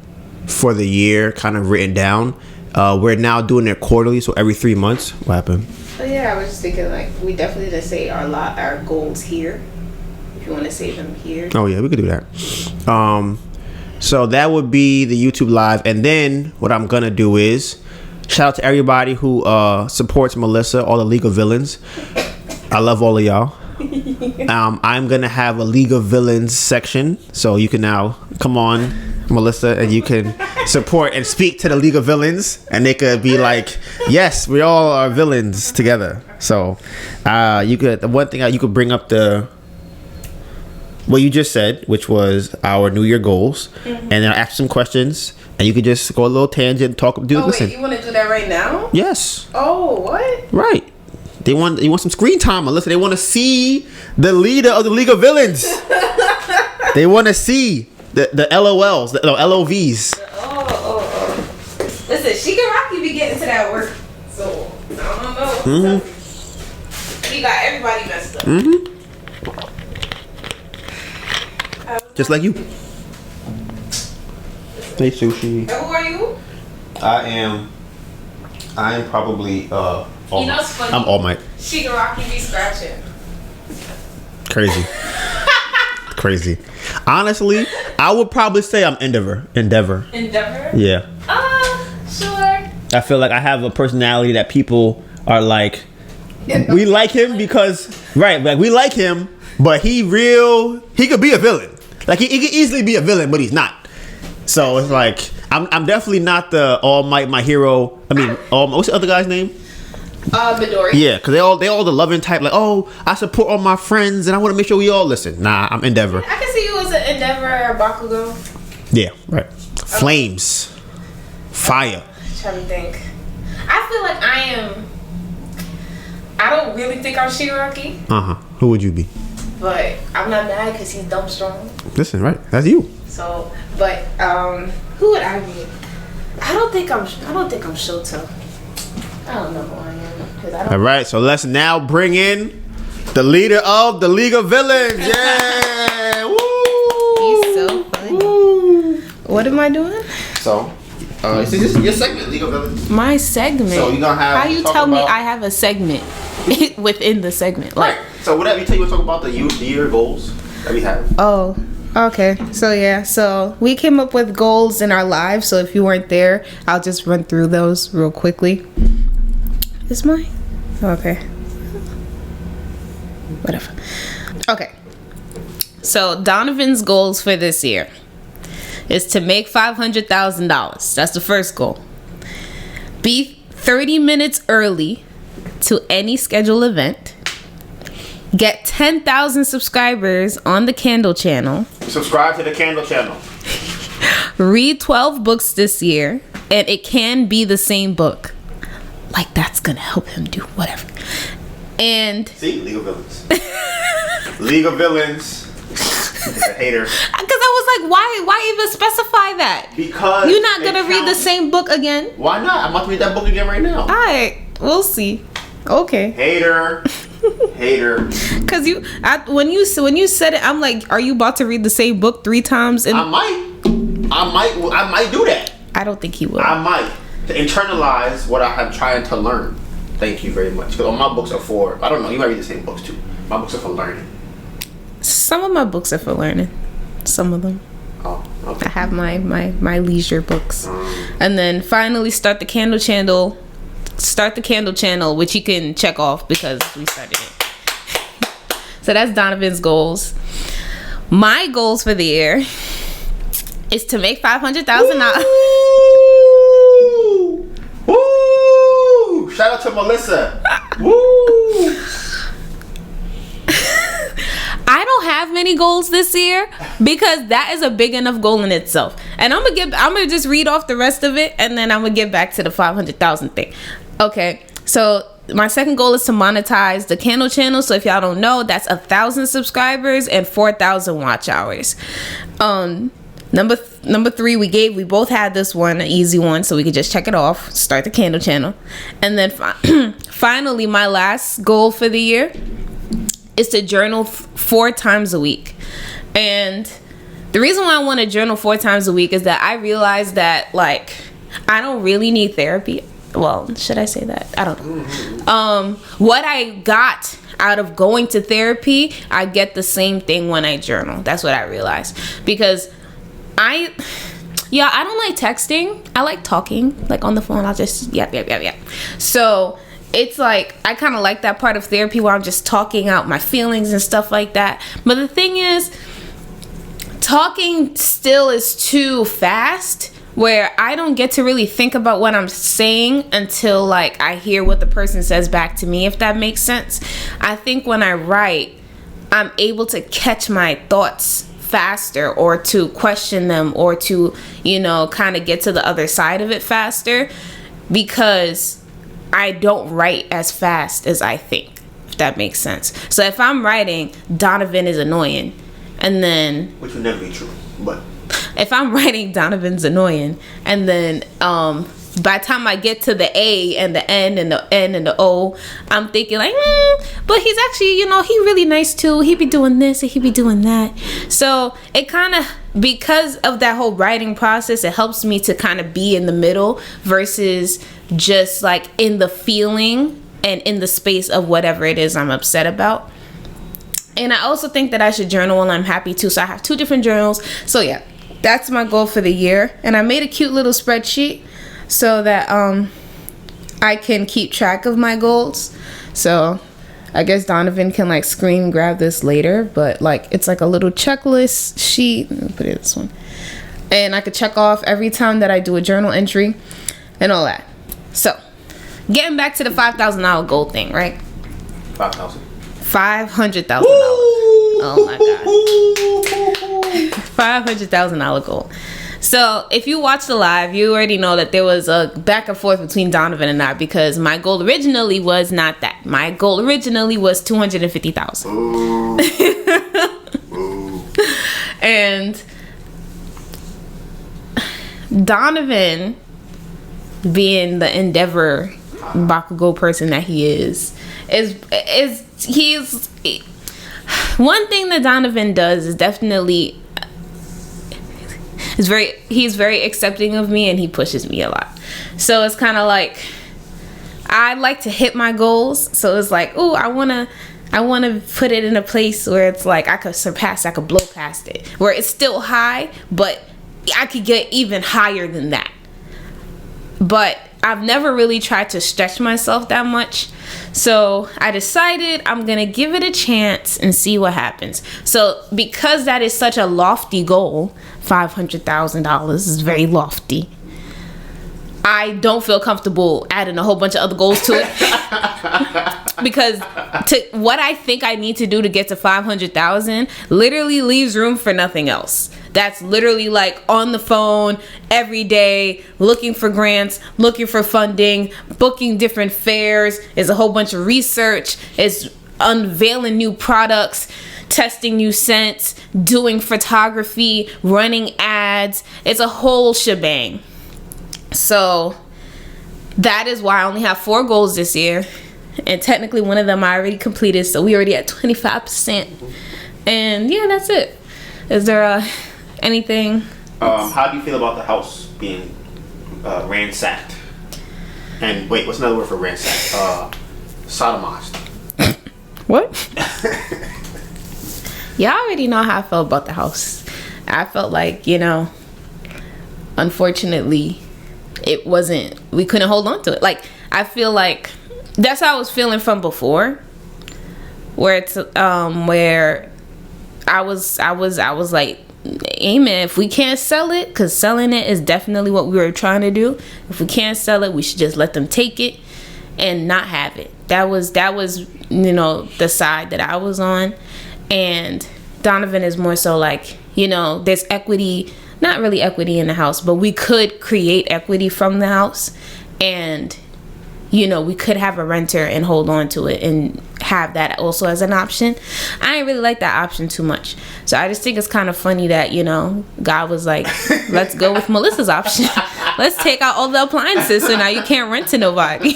for the year kind of written down. We're now doing it quarterly, so every 3 months. What happened? Oh yeah, I was just thinking like we definitely didn't say our goals here. If you want to say them here. Oh yeah, we could do that. So that would be the YouTube live, and then what I'm gonna do is shout out to everybody who supports Melissa, all the League of Villains. I love all of y'all. I'm gonna have a League of Villains section, so you can now come on, Melissa, and you can support and speak to the League of Villains, and they could be like, yes, we all are villains together. So you could bring up what you just said, which was our New Year goals, and then I'll ask some questions, and you could just go a little tangent, listen. Wait, you want to do that right now? Yes. Oh, what? Right. You want some screen time, Melissa. They want to see the leader of the League of Villains. They want to see the LOLs, the LOVs. Oh. Listen, she can rock you be getting to that work. So, I don't know. Mm-hmm. He got everybody messed up. Mm-hmm. Just like you. Hey, Sushi. Who are you? I am probably All You know what's funny? I'm All Might. She can rock you be scratching. Crazy. Crazy. Honestly, I would probably say I'm Endeavor? Yeah. Sure. I feel like I have a personality that people are like, we like him because, right, like we like him, but he could be a villain. Like he could easily be a villain, but he's not. So it's like, I'm definitely not the All Might, my hero. I mean, what's the other guy's name? Midori. Yeah, because they all the loving type, like, oh, I support all my friends and I want to make sure we all listen. Nah, I'm Endeavor. I can see you as an Endeavor or Bakugo. Yeah, right. Flames. Fire. I'm trying to think. I feel like I don't really think I'm Shigaraki. Who would you be? But I'm not mad because he's dumb strong. Listen, right? That's you. So, but who would I be? I don't think I'm Shoto. I don't know who I am. All right, so let's now bring in the leader of the League of Villains. Yeah! Woo! He's so funny. Woo! What am I doing? So, this is your segment, League of Villains. My segment. So you're gonna have. How you tell me I have a segment within the segment? Like, right. So whatever you tell you, we'll talk about the year goals that we have. Oh. Okay, so we came up with goals in our lives. So if you weren't there, I'll just run through those real quickly. Is mine? Okay. Whatever. Okay. So Donovan's goals for this year is to make $500,000. That's the first goal. Be 30 minutes early to any scheduled event. Get 10,000 subscribers on the Candle channel. Subscribe to the Candle channel. Read 12 books this year, and it can be the same book. Like, that's gonna help him do whatever. And see, League of Villains. League of Villains. A hater. Because I was like, why even specify that? Because you're not gonna read the same book again. Why not? I'm about to read that book again right now. Alright, we'll see. Okay. Hater. Because when you said it, I'm like, are you about to read the same book 3 times? I might do that. I don't think he will. I might, to internalize what I am trying to learn. Thank you very much. Because all my books are for, I don't know, you might read the same books too. My books are for learning. Some of my books are for learning. Some of them. Oh, okay. I have my leisure books. And then finally start the Candle channel, which you can check off because we started it. So that's Donovan's goals. My goals for the year is to make $500,000. Woo! Shout out to Melissa. Woo! I don't have many goals this year because that is a big enough goal in itself. And I'm gonna just read off the rest of it, and then I'm gonna get back to the 500,000 thing. Okay, so my second goal is to monetize the candle channel. So if y'all don't know, that's 1,000 subscribers and 4,000 watch hours. Number 3, we both had this one, an easy one, so we could just check it off, start the candle channel. And then finally, my last goal for the year is to journal 4 times a week. And the reason why I want to journal 4 times a week is that I realized that, like, I don't really need therapy. Well, should I say that? I don't know. What I got out of going to therapy, I get the same thing when I journal. That's what I realized. Because I don't like texting. I like talking. Like on the phone, I'll just yap. So it's like, I kind of like that part of therapy where I'm just talking out my feelings and stuff like that. But the thing is, talking still is too fast, where I don't get to really think about what I'm saying until like I hear what the person says back to me, if that makes sense. I think when I write, I'm able to catch my thoughts faster, or to question them, or to, kind of get to the other side of it faster, because I don't write as fast as I think, if that makes sense. So if I'm writing, Donovan is annoying, and then... Which would never be true, but... If I'm writing Donovan's annoying, and then by the time I get to the A and the N and the N and the O, I'm thinking like, but he's actually, he really nice too. He be doing this and he be doing that. So it kind of, because of that whole writing process, it helps me to kind of be in the middle versus just like in the feeling and in the space of whatever it is I'm upset about. And I also think that I should journal when I'm happy too. So I have 2 different journals. So yeah, that's my goal for the year. And I made a cute little spreadsheet so that I can keep track of my goals. So I guess Donovan can like screen grab this later, but like it's like a little checklist sheet. Let me put it this one. And I could check off every time that I do a journal entry and all that. So getting back to the $5,000 goal thing, right? $500,000. Oh my god. $500,000 goal. So if you watched the live, you already know that there was a back and forth between Donovan and I, because my goal originally was not that. My goal originally was $250,000. And Donovan, being the endeavor Bakugo person that he is one thing that Donovan does is definitely he's very accepting of me, and he pushes me a lot. So it's kind of like I like to hit my goals. So it's like, oh, I want to put it in a place where it's like I could blow past it, where it's still high, but I could get even higher than that. But I've never really tried to stretch myself that much. So I decided I'm going to give it a chance and see what happens. So because that is such a lofty goal, $500,000 is very lofty, I don't feel comfortable adding a whole bunch of other goals to it. Because what I think I need to do to get to 500,000 literally leaves room for nothing else. That's literally like on the phone every day, looking for grants, looking for funding, booking different fairs. It's a whole bunch of research. It's unveiling new products, testing new scents, doing photography, running ads. It's a whole shebang. So that is why I only have 4 goals this year. And technically one of them I already completed, so we already at 25%. And yeah, that's it. Is there anything? How do you feel about the house being ransacked? And wait, what's another word for ransacked? Sodomized. What? Y'all already know how I felt about the house. I felt like, unfortunately, we couldn't hold on to it. Like, I feel like that's how I was feeling from before, where it's where I was like, amen, if we can't sell it, because selling it is definitely what we were trying to do. If we can't sell it, we should just let them take it and not have it. That was the side that I was on. and Donovan is more so like, there's equity, not really equity in the house, but we could create equity from the house, and we could have a renter and hold on to it and have that also as an option. I ain't really like that option too much. So I just think it's kind of funny that, God was like, let's go with Melissa's option. Let's take out all the appliances so now you can't rent to nobody.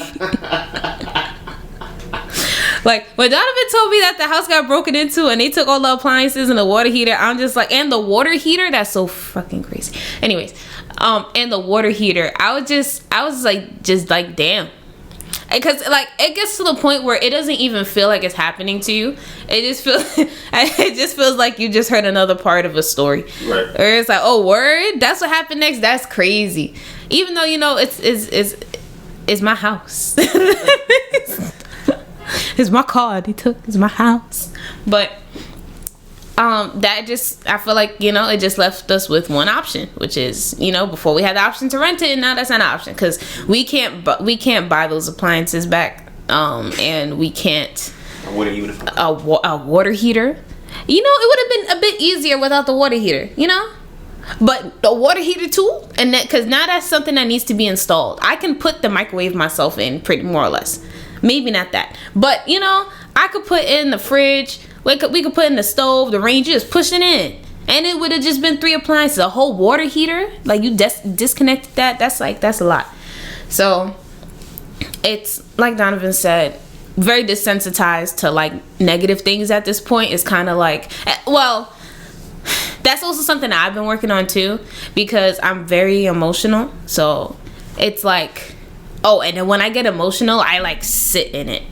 Like, when Donovan told me that the house got broken into and they took all the appliances and the water heater, I'm just like, and the water heater, that's so fucking crazy. Anyways, and the water heater, I was just like, damn. Because like it gets to the point where it doesn't even feel like it's happening to you. It just feels like you just heard another part of a story. Right. Or it's like, oh, word, that's what happened next. That's crazy. Even though it's my house. It's my car they took. It's my house. But that just, I feel like, it just left us with one option, which is, before we had the option to rent it, and now that's not an option because we can't buy those appliances back, and we can't a water heater. It would have been a bit easier without the water heater, but the water heater too, and that, because now that's something that needs to be installed. I can put the microwave myself in, pretty more or less. Maybe not that, but I could put in the fridge. We could put in the stove, the range, just push it in, and it would have just been 3 appliances. A whole water heater, like you disconnected that. That's a lot. So it's like Donovan said, very desensitized to like negative things at this point. It's kind of like, well, that's also something that I've been working on too, because I'm very emotional. So it's like, and then when I get emotional, I like sit in it.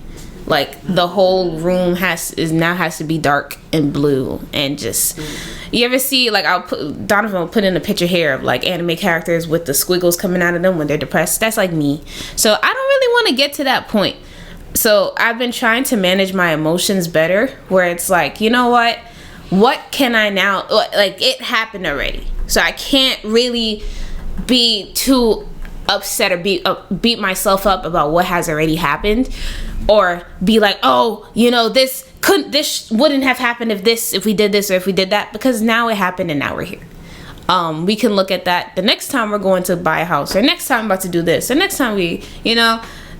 Like the whole room has to be dark and blue, and just, you ever see, like, Donovan will put in a picture here of like anime characters with the squiggles coming out of them when they're depressed. That's like me. So I don't really want to get to that point. So I've been trying to manage my emotions better, where it's like, what can I now, like, it happened already, so I can't really be too upset or beat myself up about what has already happened, or be like, this wouldn't have happened if we did this or if we did that, because now it happened and now we're here. We can look at that the next time we're going to buy a house, or next time I'm about to do this, or next time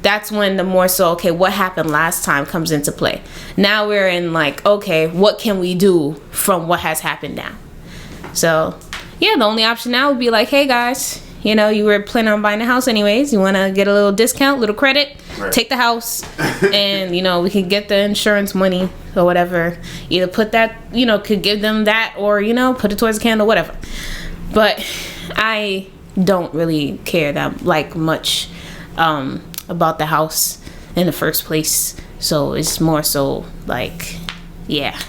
that's when the more so, okay, what happened last time comes into play. Now we're in like, okay, what can we do from what has happened now? So yeah, the only option now would be like, hey guys, you were planning on buying a house anyways. You want to get a little discount, little credit, right. Take the house, and, we can get the insurance money or whatever. Either put that, could give them that, or, put it towards the candle, whatever. But I don't really care that, like, much about the house in the first place. So it's more so, like, yeah.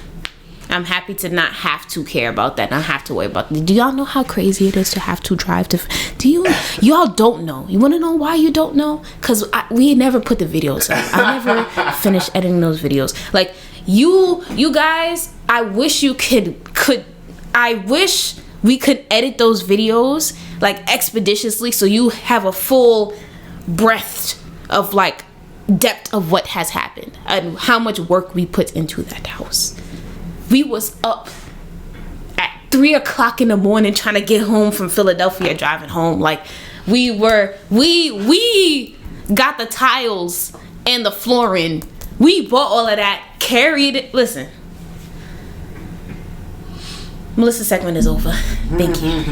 I'm happy to not have to care about that, not have to worry about that. Do y'all know how crazy it is to have to drive to... Y'all don't know. You want to know why you don't know? Because we never put the videos up. I never finished editing those videos. Like, you guys, I wish you I wish we could edit those videos, like, expeditiously, so you have a full breadth of, like, depth of what has happened and how much work we put into that house. We was up at 3:00 in the morning trying to get home from Philadelphia, driving home. Like, we got the tiles and the flooring. We bought all of that, carried it. Listen, Melissa's segment is over. Thank you.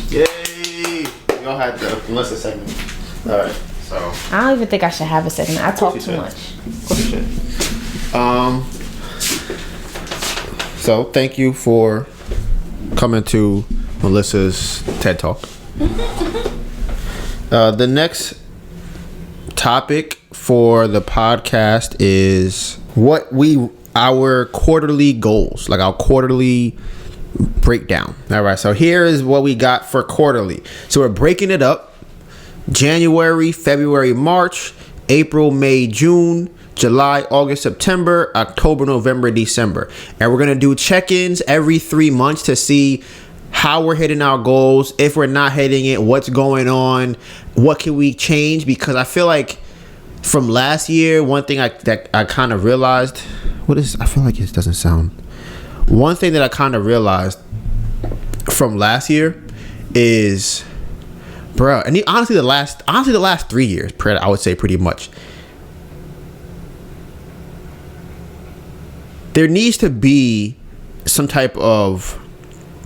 Yay! Y'all had the Melissa segment. All right, so I don't even think I should have a segment. I talk too much. Of course you should. So thank you for coming to Melissa's TED Talk. The next topic for the podcast is our quarterly goals, like our quarterly breakdown. All right, so here is what we got for quarterly. So we're breaking it up: January, February, March, April, May, June, July, August, September, October, November, December. And we're going to do check-ins every 3 months to see how we're hitting our goals. If we're not hitting it, what's going on? What can we change? Because I feel like from last year, one thing that I kind of realized I feel like it doesn't sound. One thing that I kind of realized from last year is, bro, and honestly the last 3 years, I would say pretty much, there needs to be some type of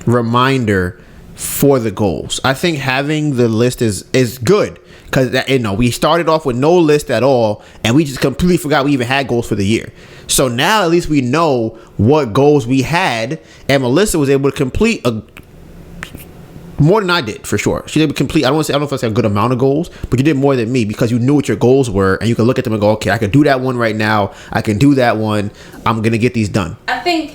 reminder for the goals. I think having the list is good, because we started off with no list at all, and we just completely forgot we even had goals for the year. So now at least we know what goals we had, and Melissa was able to complete more than I did, for sure. She did complete, I don't know if that's a good amount of goals, but you did more than me, because you knew what your goals were, and you can look at them and go, okay, I can do that one right now. I can do that one. I'm going to get these done. I think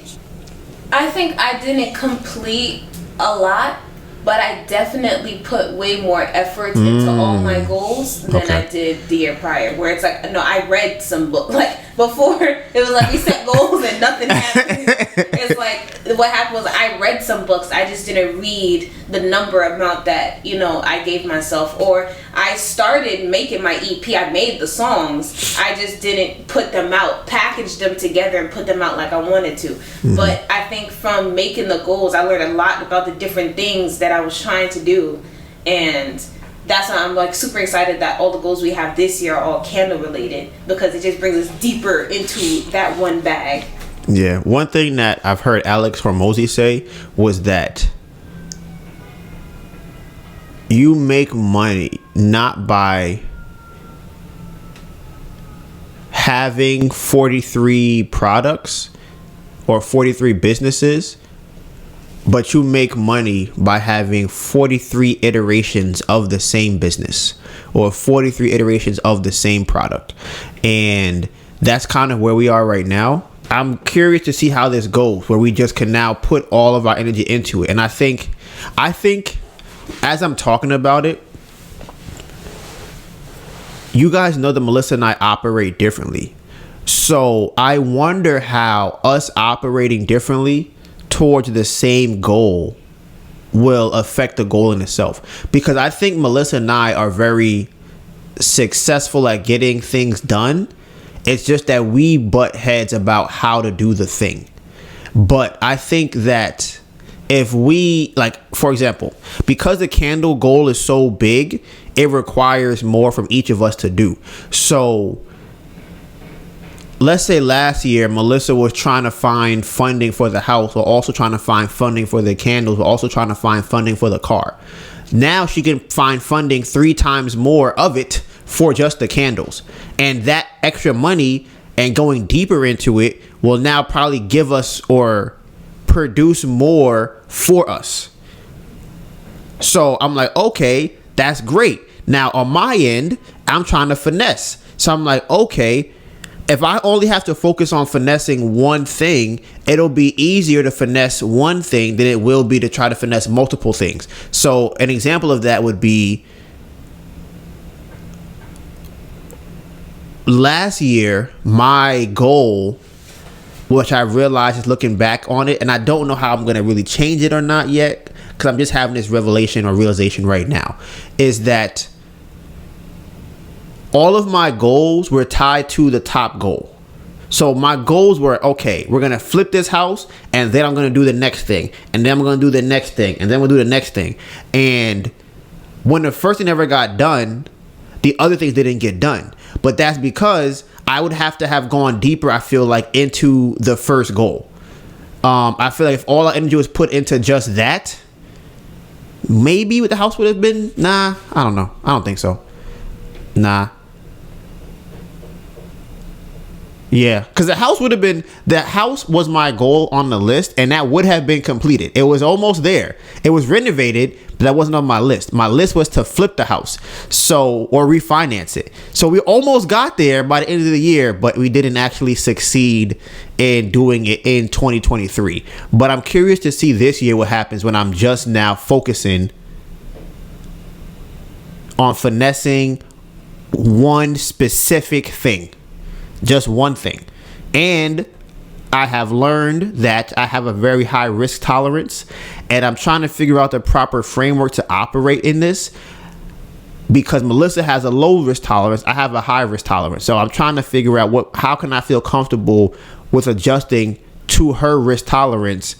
I didn't complete a lot, but I definitely put way more effort into all my goals than I did the year prior. Where it's like, no, I read some book. Like before, it was like we set goals and nothing happened. It's like what happened was I read some books. I just didn't read the amount that I gave myself. Or I started making my EP. I made the songs. I just didn't put them out, package them together, and put them out like I wanted to. But I think from making the goals, I learned a lot about the different things that I was trying to do, and that's why I'm like super excited that all the goals we have this year are all candle related, because it just brings us deeper into that one bag. Yeah, one thing that I've heard Alex Hormozy say was that you make money not by having 43 products or 43 businesses, but you make money by having 43 iterations of the same business or 43 iterations of the same product. And that's kind of where we are right now. I'm curious to see how this goes, where we just can now put all of our energy into it. And I think as I'm talking about it, you guys know that Melissa and I operate differently. So I wonder how us operating differently towards the same goal will affect the goal in itself. Because I think Melissa and I are very successful at getting things done. It's just that we butt heads about how to do the thing. But I think that if we, like, for example, because the candle goal is so big, it requires more from each of us to do. So let's say last year, Melissa was trying to find funding for the house, or also trying to find funding for the candles, or also trying to find funding for the car. Now she can find funding 3 times more of it for just the candles. And that extra money and going deeper into it will now probably give us or produce more for us. So I'm like, okay, that's great. Now on my end, I'm trying to finesse. So I'm like, okay, if I only have to focus on finessing one thing, it'll be easier to finesse one thing than it will be to try to finesse multiple things. So an example of that would be last year, my goal, which I realized is looking back on it, and I don't know how I'm going to really change it or not yet, because I'm just having this revelation or realization right now, is that all of my goals were tied to the top goal. So my goals were, okay, we're going to flip this house, and then I'm going to do the next thing, and then I'm going to do the next thing, and then we'll do the next thing. And when the first thing ever got done, the other things didn't get done. But that's because I would have to have gone deeper, I feel like, into the first goal. I feel like if all our energy was put into just that, maybe the house would have been, I don't know. I don't think so. Yeah, because the house was my goal on the list, and that would have been completed. It was almost there. It was renovated, but that wasn't on my list. My list was to flip the house, or refinance it. So we almost got there by the end of the year, but we didn't actually succeed in doing it in 2023. But I'm curious to see this year what happens when I'm just now focusing on finessing one specific thing. Just one thing. And I have learned that I have a very high risk tolerance, and I'm trying to figure out the proper framework to operate in this, because Melissa has a low risk tolerance. I have a high risk tolerance. So I'm trying to figure out how can I feel comfortable with adjusting to her risk tolerance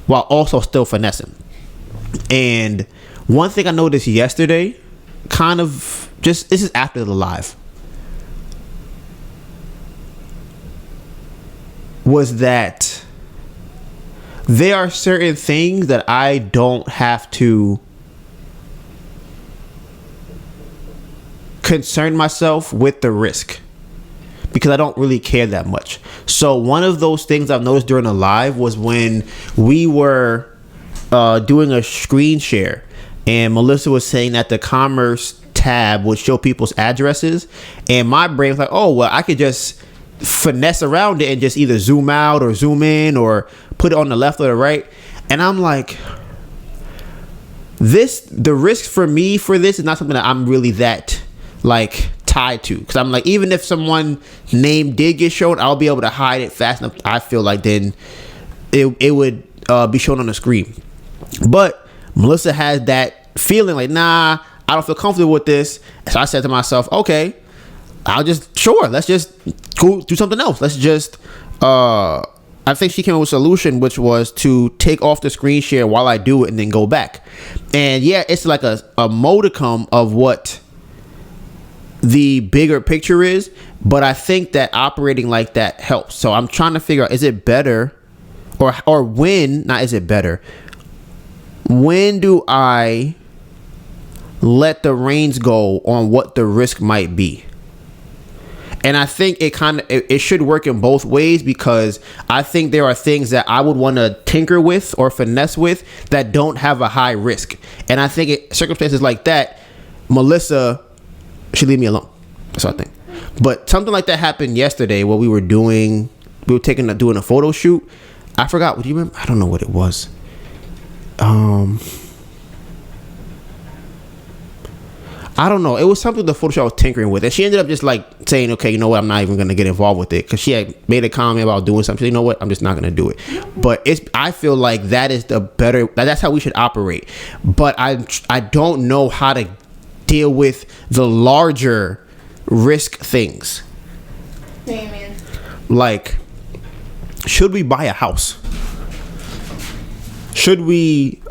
while also still finessing. And one thing I noticed yesterday, kind of just, this is after the live, was that there are certain things that I don't have to concern myself with the risk because I don't really care that much. So one of those things I've noticed during the live was when we were doing a screen share and Melissa was saying that the commerce tab would show people's addresses, and my brain was like, oh well, I could just finesse around it and just either zoom out or zoom in or put it on the left or the right. And I'm like, the risk for me for this is not something that I'm really that like tied to, because I'm like, even if someone name did get shown, I'll be able to hide it fast enough. I feel like then it would be shown on the screen. But Melissa has that feeling like, nah, I don't feel comfortable with this. So I said to myself, okay, let's just go do something else. Let's just I think she came up with a solution, which was to take off the screen share while I do it and then go back. And yeah, it's like a modicum of what the bigger picture is, but I think that operating like that helps. So I'm trying to figure out, is it better or when, not is it better, when do I let the reins go on what the risk might be? And I think it should work in both ways, because I think there are things that I would want to tinker with or finesse with that don't have a high risk. And I think circumstances like that, Melissa should leave me alone. That's what I think. But something like that happened yesterday where we were doing a photo shoot. I forgot. Do you remember? I don't know what it was. I don't know. It was something the photo shoot I was tinkering with, and she ended up just like saying, "Okay, you know what? I'm not even gonna get involved with it," because she had made a comment about doing something. She said, "You know what? I'm just not gonna do it." But I feel like that is the better. That's how we should operate. But I don't know how to deal with the larger risk things. What do you mean? Like, should we buy a house? Should we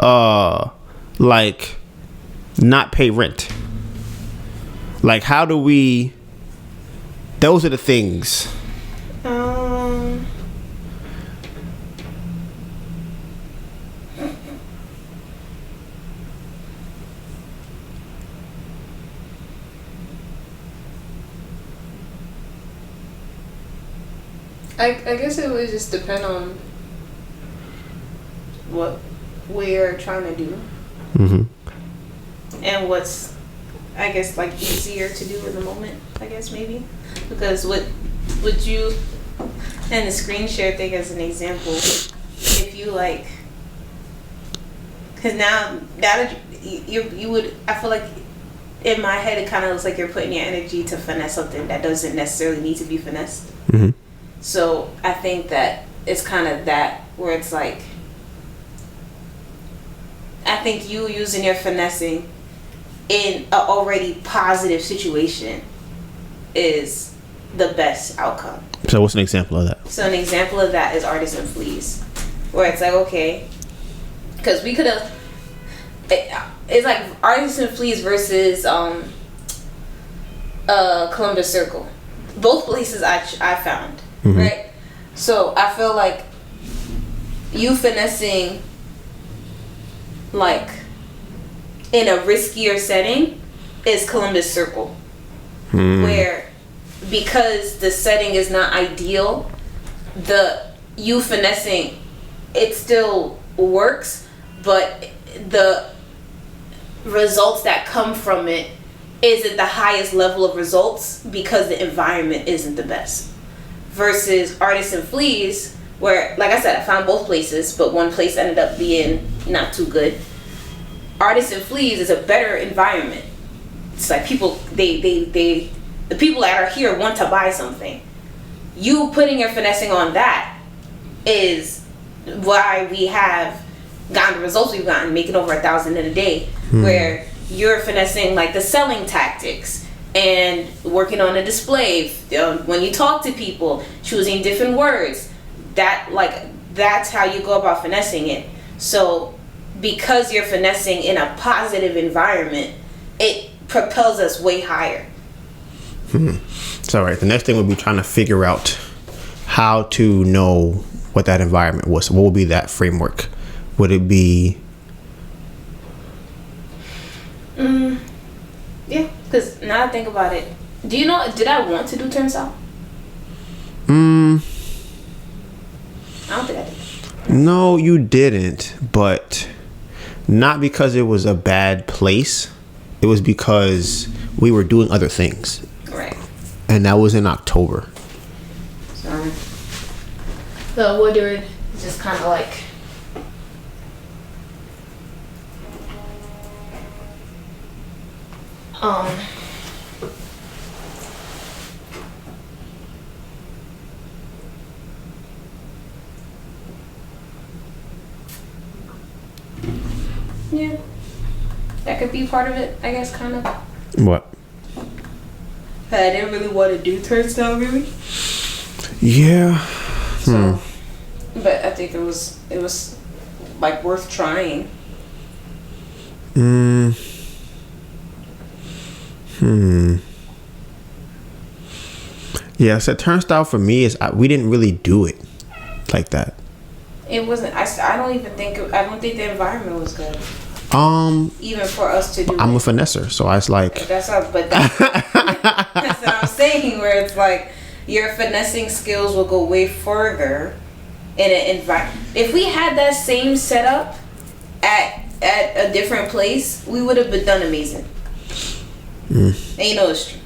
like not pay rent? Like, how do we? Those are the things. I guess it would just depend on what we're trying to do. Mm-hmm. And what's, I guess, like easier to do in the moment, I guess, maybe. Because would you, and the screen share thing as an example, if you like, because now that you would, I feel like in my head it kind of looks like you're putting your energy to finesse something that doesn't necessarily need to be finessed. Mm-hmm. So I think that it's kind of that where it's like, I think you using your finessing in an already positive situation is the best outcome. So what's an example of that? So an example of that is Artisan Fleas, where it's like, okay, because we could have, it's like Artisan Fleas versus Columbus Circle. Both places I found, mm-hmm. right? So I feel like you finessing like in a riskier setting is Columbus Circle, where because the setting is not ideal, you finessing, it still works, but the results that come from it isn't the highest level of results because the environment isn't the best. Versus Artisan Fleas, where, like I said, I found both places, but one place ended up being not too good. Artisan Fleas is a better environment. It's like people, the people that are here want to buy something. You putting your finessing on that is why we have gotten the results we've gotten, making over 1,000 in a day, where you're finessing like the selling tactics. and working on a display. When you talk to people, choosing different words. That's how you go about finessing it. So because you're finessing in a positive environment, it propels us way higher. So, all right, the next thing would be trying to figure out how to know what that environment was. So what would be that framework? Would it be... Yeah, because now I think about it. Do you know, did I want to do turnstile? I don't think I did. No, you didn't, but not because it was a bad place. It was because we were doing other things. Right. And that was in October. So Woodward is just kind of like... Yeah, that could be part of it, I guess, kind of. What? I didn't really want to do turnstile, really. Yeah. So, but I think it was like worth trying. Yeah, so turnstile for me is we didn't really do it like that. It wasn't. I don't think the environment was good. Even for us to do. I'm a finesser, so I was like. That's what I'm saying. Where it's like your finessing skills will go way further in an environment. If we had that same setup at a different place, we would have done amazing. And you know it's true.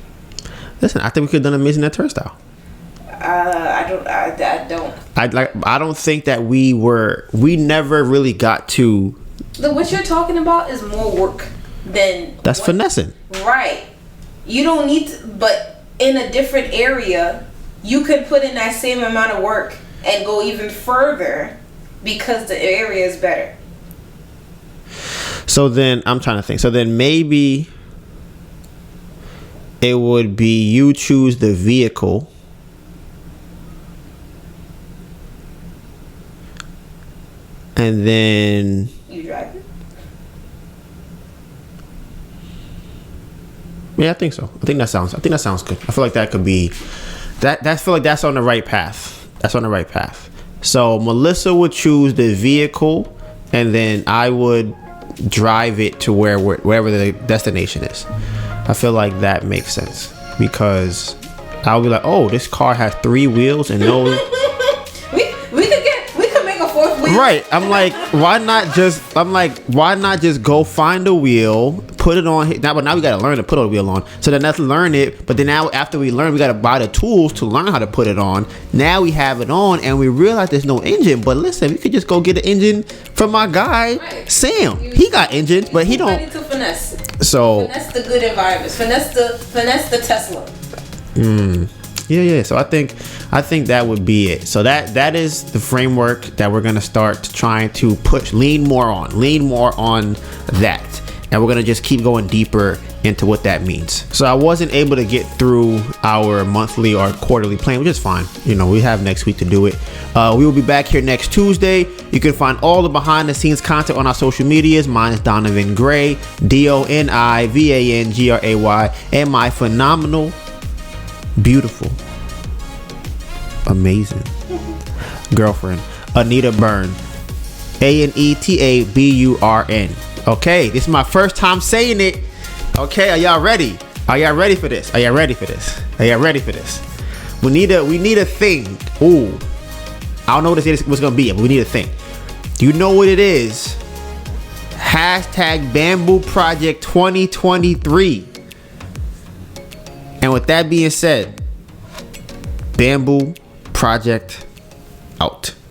Listen, I think we could have done amazing at turnstile. I don't. I don't think that we never really got to. What you're talking about is more work than. That's finessing. Right. You don't need to, but in a different area, you could put in that same amount of work and go even further because the area is better. So then I'm trying to think. So then maybe it would be you choose the vehicle. And then you drive it? Yeah, I think so. I think that sounds good. I feel like that could be that. I feel like that's on the right path. That's on the right path. So Melissa would choose the vehicle, and then I would drive it to wherever the destination is. I feel like that makes sense because I'll be like, oh, this car has 3 wheels and no. we could make a 4th wheel. Right. I'm like, why not just go find a wheel, put it on. But now we got to learn to put a wheel on. So then let's learn it. But then now after we learn, we got to buy the tools to learn how to put it on. Now we have it on and we realize there's no engine. But listen, we could just go get an engine from my guy, right. Sam. He got engines, but he don't. To finesse. So finesse the good environments. Finesse the Tesla. Yeah. So I think that would be it. So that is the framework that we're gonna start trying to lean more on that, and we're gonna just keep going deeper into what that means. So I wasn't able to get through our monthly or quarterly plan, which is fine. We have next week to do it. We will be back here next Tuesday. You can find all the behind the scenes content on our social medias. Mine is DonivanGray, DonivanGray, and my phenomenal, beautiful, amazing girlfriend, Anita Burn, ANETABURN. Okay, this is my first time saying it. Okay, are y'all ready? Are y'all ready for this? We need a thing. Ooh, I don't know what what's gonna be, but we need a thing. Do you know what it is? #BambooProject 2023. And with that being said, Bamboo Project out.